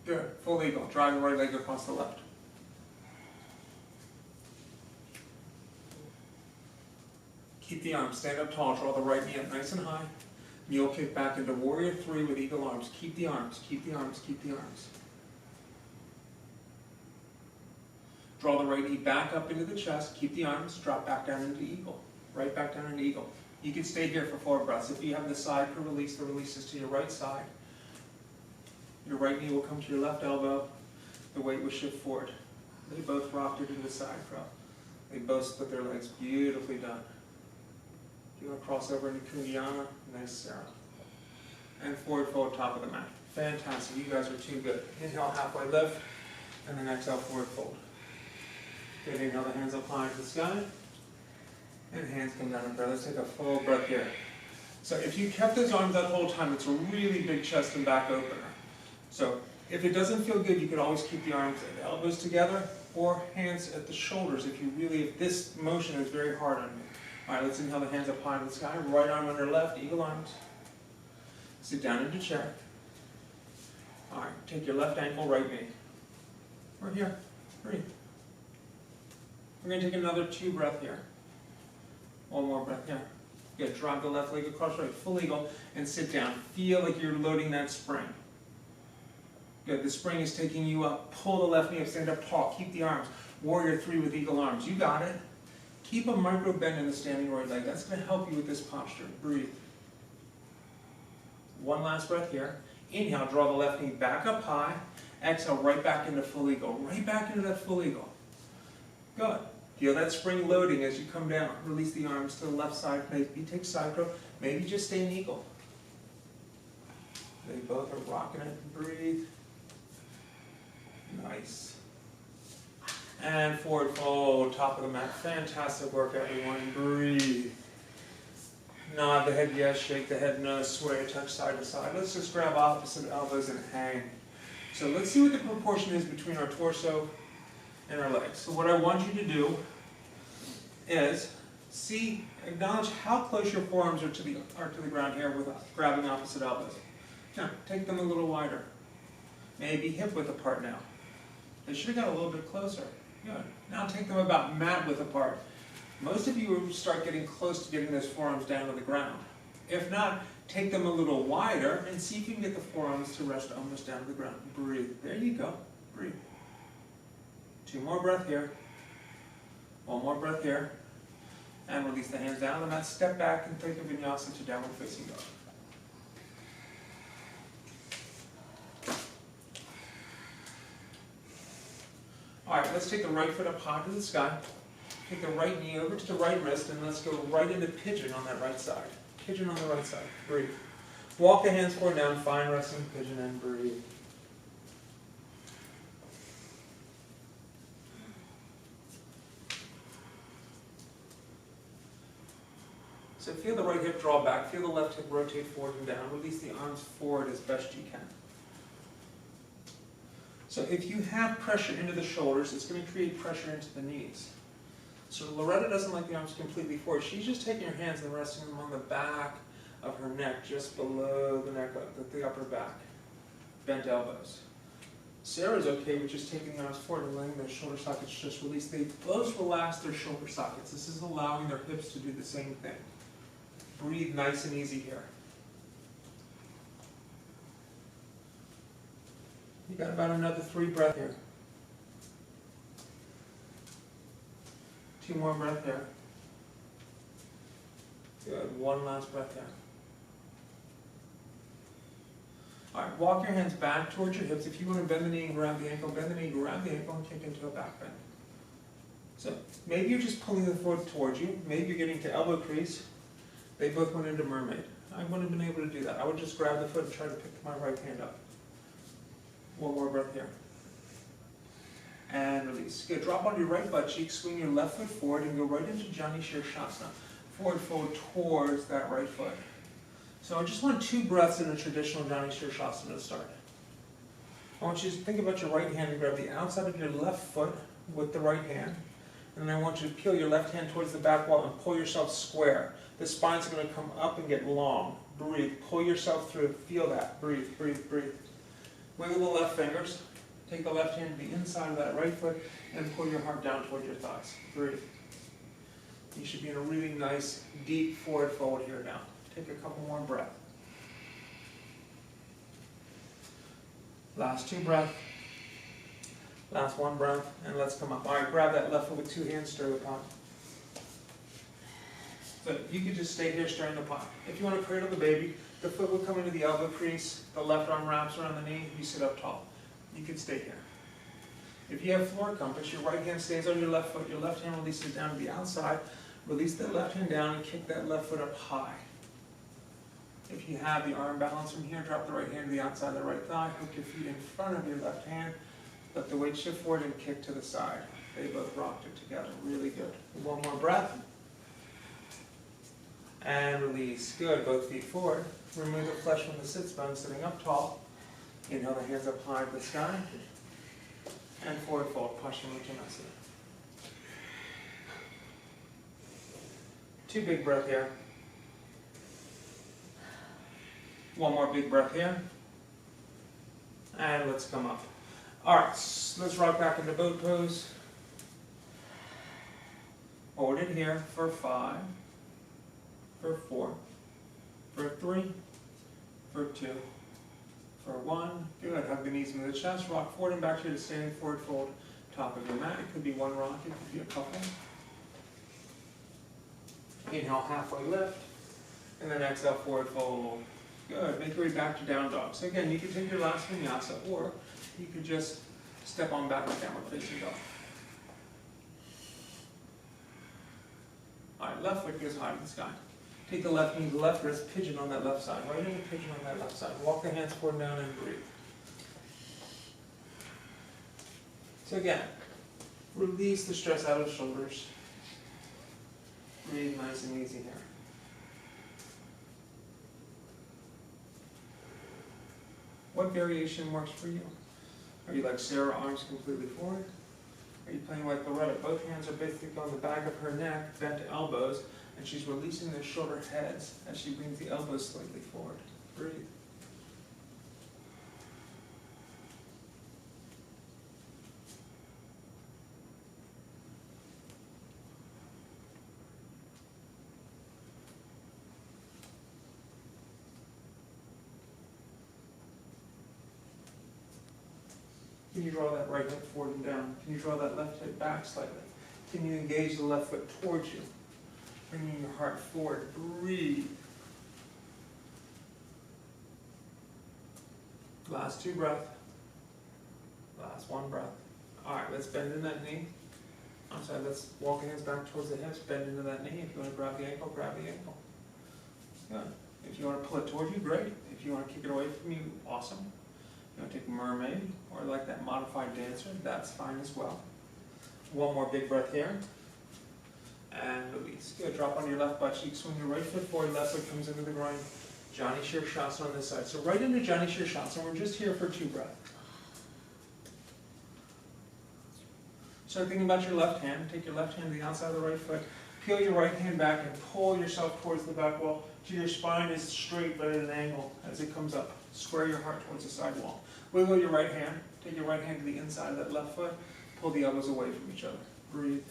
Good. Full eagle. Drive your right leg across the left. Keep the arms. Stand up tall. Draw the right knee up nice and high. Mule kick back into warrior 3 with eagle arms. Keep the arms. Keep the arms. Keep the arms. Draw the right knee back up into the chest. Keep the arms. Drop back down into eagle. Right back down into eagle. You can stay here for 4 breaths. If you have the side for release, the release is to your right side. Your right knee will come to your left elbow. The weight will shift forward. They both rocked it into side throw. They both split their legs. Beautifully done. You want to cross over into Kundiana? Nice, Sarah. And forward fold, top of the mat. Fantastic. You guys are too good. Inhale, halfway lift, and then exhale, forward fold. Good. Inhale, the hands up high to the sky, and hands come down in prayer. Let's take a full breath here. So if you kept those arms that whole time, it's a really big chest and back opener. So if it doesn't feel good, you could always keep the arms and the elbows together, or hands at the shoulders if this motion is very hard on you. All right, let's inhale the hands up high to the sky. Right arm under left, eagle arms. Sit down into chair. All right, take your left ankle, right knee. We're here. Breathe. We're going to take another 2 breaths here. One more breath here. Good. Drop the left leg across right, full eagle, and sit down. Feel like you're loading that spring. Good. The spring is taking you up. Pull the left knee up, stand up tall. Keep the arms. Warrior 3 with eagle arms. You got it. Keep a micro bend in the standing right leg. That's going to help you with this posture. Breathe. One last breath here. Inhale, draw the left knee back up high. Exhale, right back into full eagle. Right back into that full eagle. Good. Feel that spring loading as you come down. Release the arms to the left side. Maybe take side throw. Maybe just stay in eagle. They both are rocking it. Breathe. Nice. And forward fold, top of the mat. Fantastic work, everyone. Breathe. Nod the head yes, shake the head no, sway, touch side to side. Let's just grab opposite elbows and hang. So let's see what the proportion is between our torso and our legs. So what I want you to do is acknowledge how close your forearms are to the ground here with grabbing opposite elbows. Now, take them a little wider. Maybe hip width apart now. They should have got a little bit closer. Good. Now take them about mat width apart. Most of you will start getting close to getting those forearms down to the ground. If not, take them a little wider and see if you can get the forearms to rest almost down to the ground. Breathe. There you go. Breathe. 2 more breaths here. 1 more breath here. And release the hands down on the mat. Step back and take a vinyasa to downward facing dog. All right, let's take the right foot up high to the sky. Take the right knee over to the right wrist, and let's go right into pigeon on that right side. Pigeon on the right side. Breathe. Walk the hands forward down, fine resting pigeon, and breathe. So feel the right hip draw back, feel the left hip rotate forward and down. Release the arms forward as best you can. So if you have pressure into the shoulders, it's going to create pressure into the knees. So Loretta doesn't like the arms completely forward. She's just taking her hands and resting them on the back of her neck, just below the neck, the upper back. Bent elbows. Sarah's okay with just taking the arms forward and letting their shoulder sockets just release. They both relax their shoulder sockets. This is allowing their hips to do the same thing. Breathe nice and easy here. You got about another 3 breaths here. 2 more breaths here. Good. 1 last breath here. All right, walk your hands back towards your hips. If you want to bend the knee and grab the ankle, bend the knee, grab the ankle, and kick into a back bend. So maybe you're just pulling the foot towards you. Maybe you're getting to elbow crease. They both went into mermaid. I wouldn't have been able to do that. I would just grab the foot and try to pick my right hand up. 1 more breath here. And release. Good. Drop on your right butt cheek, swing your left foot forward, and go right into Jani Shirshasana. Forward fold towards that right foot. So I just want 2 breaths in a traditional Jani Shirshasana to start. I want you to think about your right hand and grab the outside of your left foot with the right hand. And then I want you to peel your left hand towards the back wall and pull yourself square. The spine's going to come up and get long. Breathe. Pull yourself through. Feel that. Breathe, breathe, breathe. Wiggle the left fingers. Take the left hand to the inside of that right foot and pull your heart down toward your thighs. Breathe. You should be in a really nice, deep forward fold here now. Take a couple more breaths. Last 2 breaths. Last 1 breath, and let's come up. All right, grab that left foot with 2 hands, stir the pot. So you could just stay here stirring the pot. If you want to cradle the baby, the foot will come into the elbow crease, the left arm wraps around the knee, you sit up tall. You can stay here. If you have floor compass, your right hand stays on your left foot, your left hand releases down to the outside, release that left hand down and kick that left foot up high. If you have the arm balance from here, drop the right hand to the outside of the right thigh, hook your feet in front of your left hand, let the weight shift forward and kick to the side. They both rocked it together, really good. 1 more breath. And release. Good, both feet forward. Remove the flesh from the sits bone, sitting up tall. Inhale the hands up high to the sky. And forward fold, Paschimottanasana. 2 big breaths here. 1 more big breath here. And let's come up. All right, let's rock back into boat pose. Hold it here for 5, for 4, for 3, for 2, for 1. Good. Hug the knees into the chest. Rock forward and back to your standing forward fold. Top of your mat. It could be 1 rock. It could be a couple. Inhale, halfway lift, and then exhale, forward fold. Good. Make your way back to down dog. So again, you can take your last vinyasa, or you could just step on back to downward facing dog. All right, left foot goes high to the sky. Take the left knee, the left wrist, pigeon on that left side. Right into pigeon on that left side. Walk the hands forward and down and breathe. So again, release the stress out of the shoulders. Breathe nice and easy here. What variation works for you? Are you like Sarah, arms completely forward? Are you playing like Loretta? Both hands are basically on the back of her neck, bent elbows, and she's releasing their shoulder heads as she brings the elbows slightly forward. Breathe. Can you draw that right hip forward and down? Can you draw that left hip back slightly? Can you engage the left foot towards you? Bringing your heart forward. Breathe. Last two breaths. Last one breath. All right, let's bend in that knee. I'm sorry, let's walk the hands back towards the hips, bend into that knee. If you want to grab the ankle, grab the ankle. Good. If you want to pull it towards you, great. If you want to kick it away from you, awesome. You want to take mermaid or like that modified dancer, that's fine as well. One more big breath here. And release. Good. Drop on your left butt cheek, swing your right foot forward, left foot comes into the groin. Jani Shirshasana on this side. So right into Jani Shirshasana, we're just here for 2 breaths. Start thinking about your left hand. Take your left hand to the outside of the right foot. Peel your right hand back and pull yourself towards the back wall so your spine is straight but at an angle as it comes up. Square your heart towards the side wall. Wiggle your right hand. Take your right hand to the inside of that left foot. Pull the elbows away from each other. Breathe.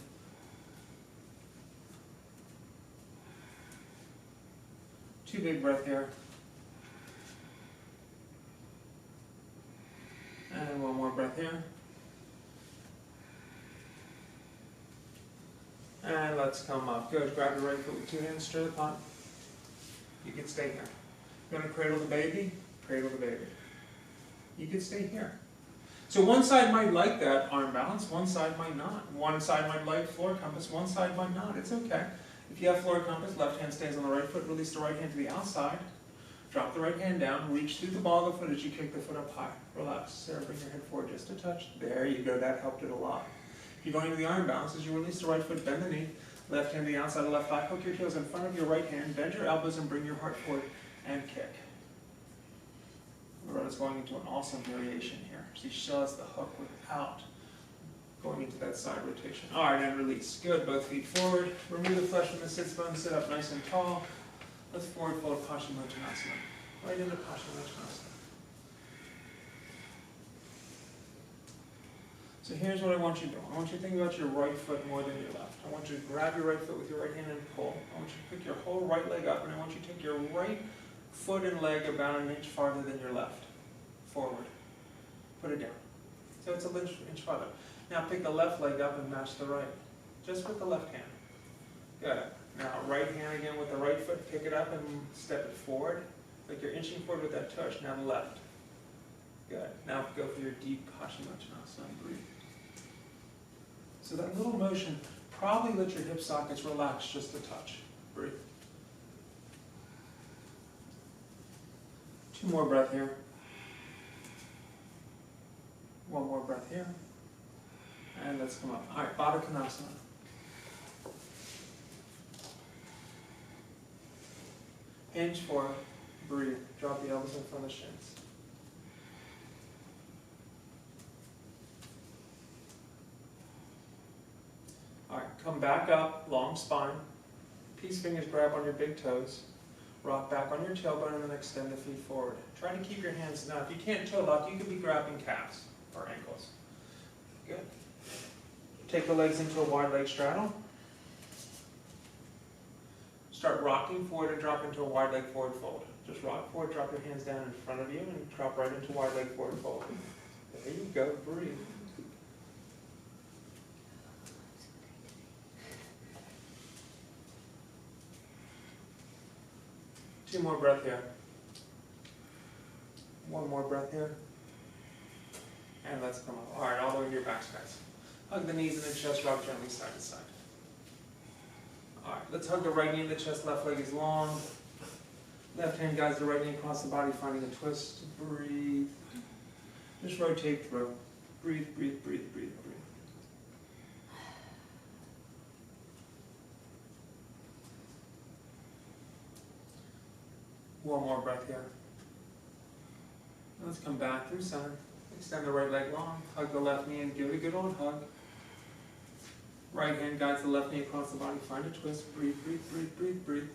Two big breath here. And one more breath here. And let's come up. Good. Grab your right foot with 2 hands, stir the pot. You can stay here. You're going to cradle the baby. Cradle the baby. You can stay here. So one side might like that arm balance, one side might not. One side might like floor compass, one side might not. It's okay. If you have floor compass, left hand stays on the right foot, release the right hand to the outside. Drop the right hand down, reach through the ball of the foot as you kick the foot up high. Relax. Sarah, bring your head forward just a touch. There you go. That helped it a lot. If you're going to the arm balance, as you release the right foot, bend the knee. Left hand to the outside of the left thigh. Hook your toes in front of your right hand. Bend your elbows and bring your heart forward and kick. Loretta's going into an awesome variation here. She still has the hook without going into that side rotation. All right, and release. Good. Both feet forward. Remove the flesh from the sits bone. Sit up nice and tall. Let's forward fold Paschimottanasana. Right into Paschimottanasana. So here's what I want you to do. I want you to think about your right foot more than your left. I want you to grab your right foot with your right hand and pull. I want you to pick your whole right leg up, and I want you to take your right foot and leg about an inch farther than your left. Forward. Put it down. So it's an inch farther. Now pick the left leg up and match the right. Just with the left hand. Good. Now right hand again with the right foot, pick it up and step it forward. Like you're inching forward with that touch. Now the left. Good. Now go for your deep Paschimottanasana. Breathe. So that little motion, probably let your hip sockets relax just a touch. Breathe. 2 more breaths here. 1 more breath here. And let's come up. All right, Baddha Konasana. Hinge forward. Breathe. Drop the elbows in front of the shins. All right, come back up, long spine. Peace fingers grab on your big toes. Rock back on your tailbone and then extend the feet forward. Try to keep your hands, now if you can't toe lock, you could be grabbing calves or ankles. Good. Take the legs into a wide leg straddle. Start rocking forward and drop into a wide leg forward fold. Just rock forward, drop your hands down in front of you and drop right into wide leg forward fold. There you go, breathe. 2 more breath here. 1 more breath here. And let's come up. All right, all the way to your backs, guys. Hug the knees and the chest, rock gently side to side. All right, let's hug the right knee in the chest, left leg is long. Left hand guides the right knee across the body, finding a twist. Breathe. Just rotate through. Breathe, breathe, breathe, breathe, breathe. One more breath here. Let's come back through center. Extend the right leg long. Hug the left knee and give it a good old hug. Right hand guides the left knee across the body. Find a twist. Breathe, breathe, breathe, breathe, breathe.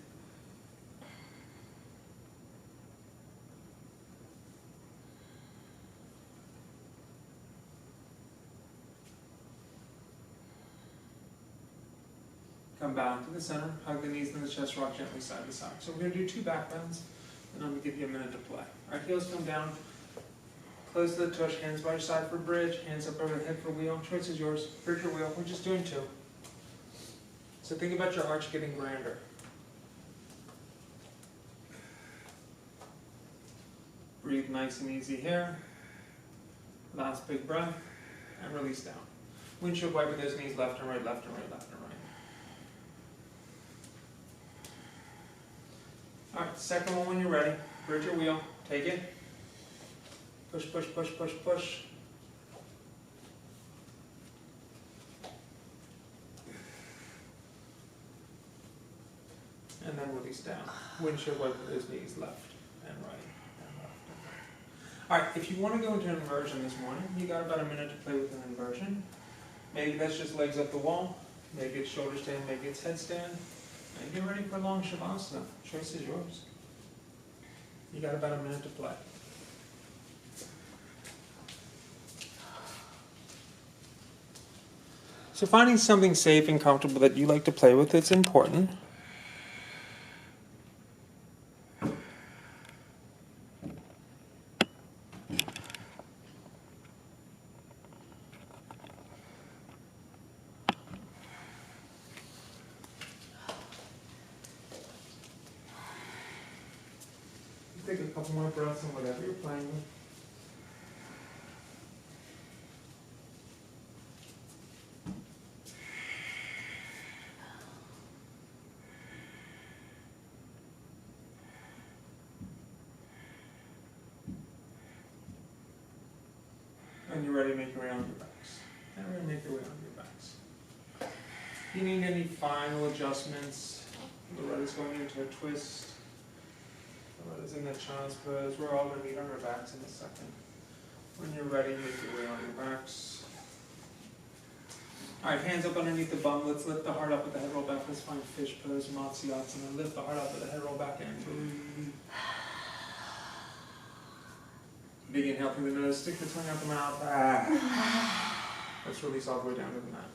Come back to the center. Hug the knees and the chest, rock gently side to side. So we're going to do 2 back bends, and I'm going to give you a minute to play. All right, heels come down. Close to the tush, hands by your side for bridge, hands up over the head for wheel. Choice is yours. Bridge or wheel. We're just doing 2. So think about your arch getting grander. Breathe nice and easy here. Last big breath, and release down. Windshield wiper those knees left and right, left and right, left and right. All right, second one when you're ready. Bridge or wheel. Take it. Push, push, push, push, push. And then release down. Windshield wiper those knees left and right and left and right. All right, if you want to go into an inversion this morning, you got about a minute to play with an inversion. Maybe that's just legs up the wall. Maybe it's shoulder stand, maybe it's headstand. And get ready for long shavasana. Choice is yours. You got about a minute to play. So finding something safe and comfortable that you like to play with, it's important. Take a couple more breaths on whatever you're playing with. And you're ready to make your way on your backs. And we're going to make your way on your backs. If you need any final adjustments, Loretta's going into a twist. Loretta's in the child's pose. We're all going to meet on our backs in a second. When you're ready, make your way on your backs. All right, hands up underneath the bum. Let's lift the heart up with the head roll back. Let's find fish pose, Matsyasana. Lift the heart up with the head roll back and breathe. Big inhale through the nose. Stick the tongue out the mouth. Let's release all the way down to the mat.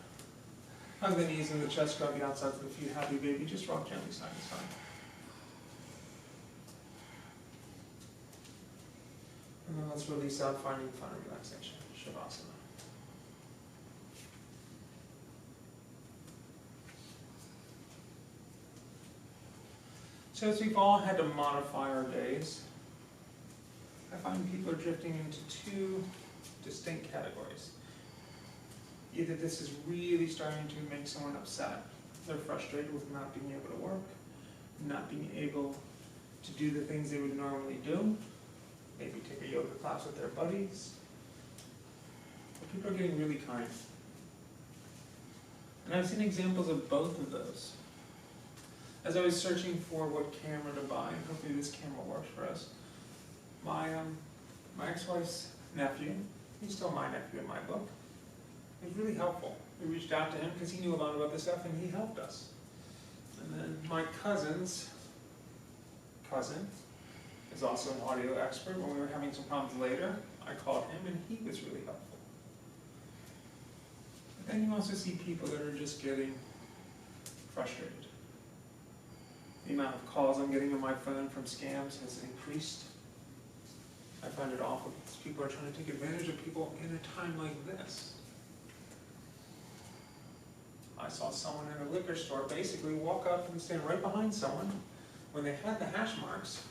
Hug the knees and the chest. Grab the outsides of the feet. Happy baby. Just rock gently side to side. And then let's release out, finding fun and relaxation. Shavasana. So as we've all had to modify our days, I find people are drifting into 2 distinct categories. Either this is really starting to make someone upset. They're frustrated with not being able to work, not being able to do the things they would normally do. Maybe take a yoga class with their buddies. But people are getting really kind. And I've seen examples of both of those. As I was searching for what camera to buy, and hopefully this camera works for us, my ex-wife's nephew, he's still my nephew in my book, was really helpful. We reached out to him because he knew a lot about this stuff and he helped us. And then my cousin's cousin is also an audio expert. When we were having some problems later, I called him and he was really helpful. But then you also see people that are just getting frustrated. The amount of calls I'm getting on my phone from scams has increased. I find it awful because people are trying to take advantage of people in a time like this. I saw someone in a liquor store basically walk up and stand right behind someone when they had the hash marks,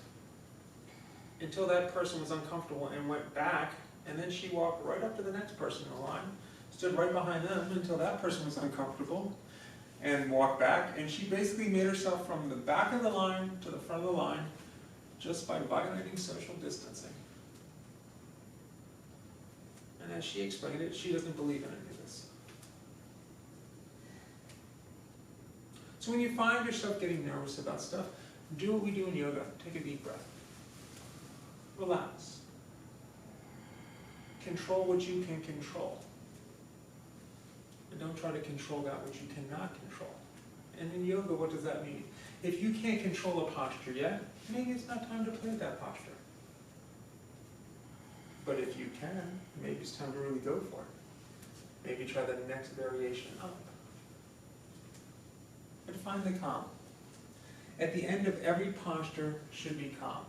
until that person was uncomfortable and went back, and then she walked right up to the next person in the line, stood right behind them until that person was uncomfortable, and walked back, and she basically made herself from the back of the line to the front of the line just by violating social distancing. And as she explained it, she doesn't believe in any of this. So when you find yourself getting nervous about stuff, do what we do in yoga. Take a deep breath. Relax. Control what you can control. And don't try to control that which you cannot control. And in yoga, what does that mean? If you can't control a posture yet, maybe it's not time to play with that posture. But if you can, maybe it's time to really go for it. Maybe try the next variation up. And find the calm. At the end of every posture should be calm.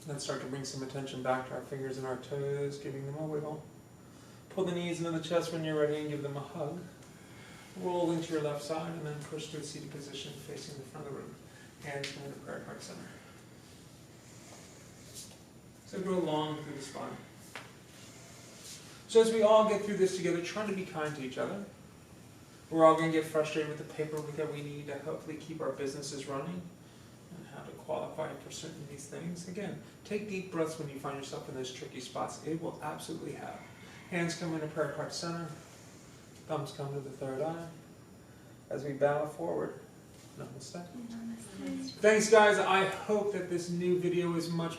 Let's start to bring some attention back to our fingers and our toes, giving them a wiggle. Pull the knees into the chest when you're ready and give them a hug. Roll into your left side and then push to a seated position facing the front of the room. Hands in the prayer heart center. So go long through the spine. So as we all get through this together, try to be kind to each other. We're all going to get frustrated with the paperwork that we need to hopefully keep our businesses running and how to qualify for certain of these things. Again, take deep breaths when you find yourself in those tricky spots. It will absolutely help. Hands come into prayer heart center. Thumbs come to the third eye. As we bow forward. Namaste. Namaste. Thanks, guys. I hope that this new video is much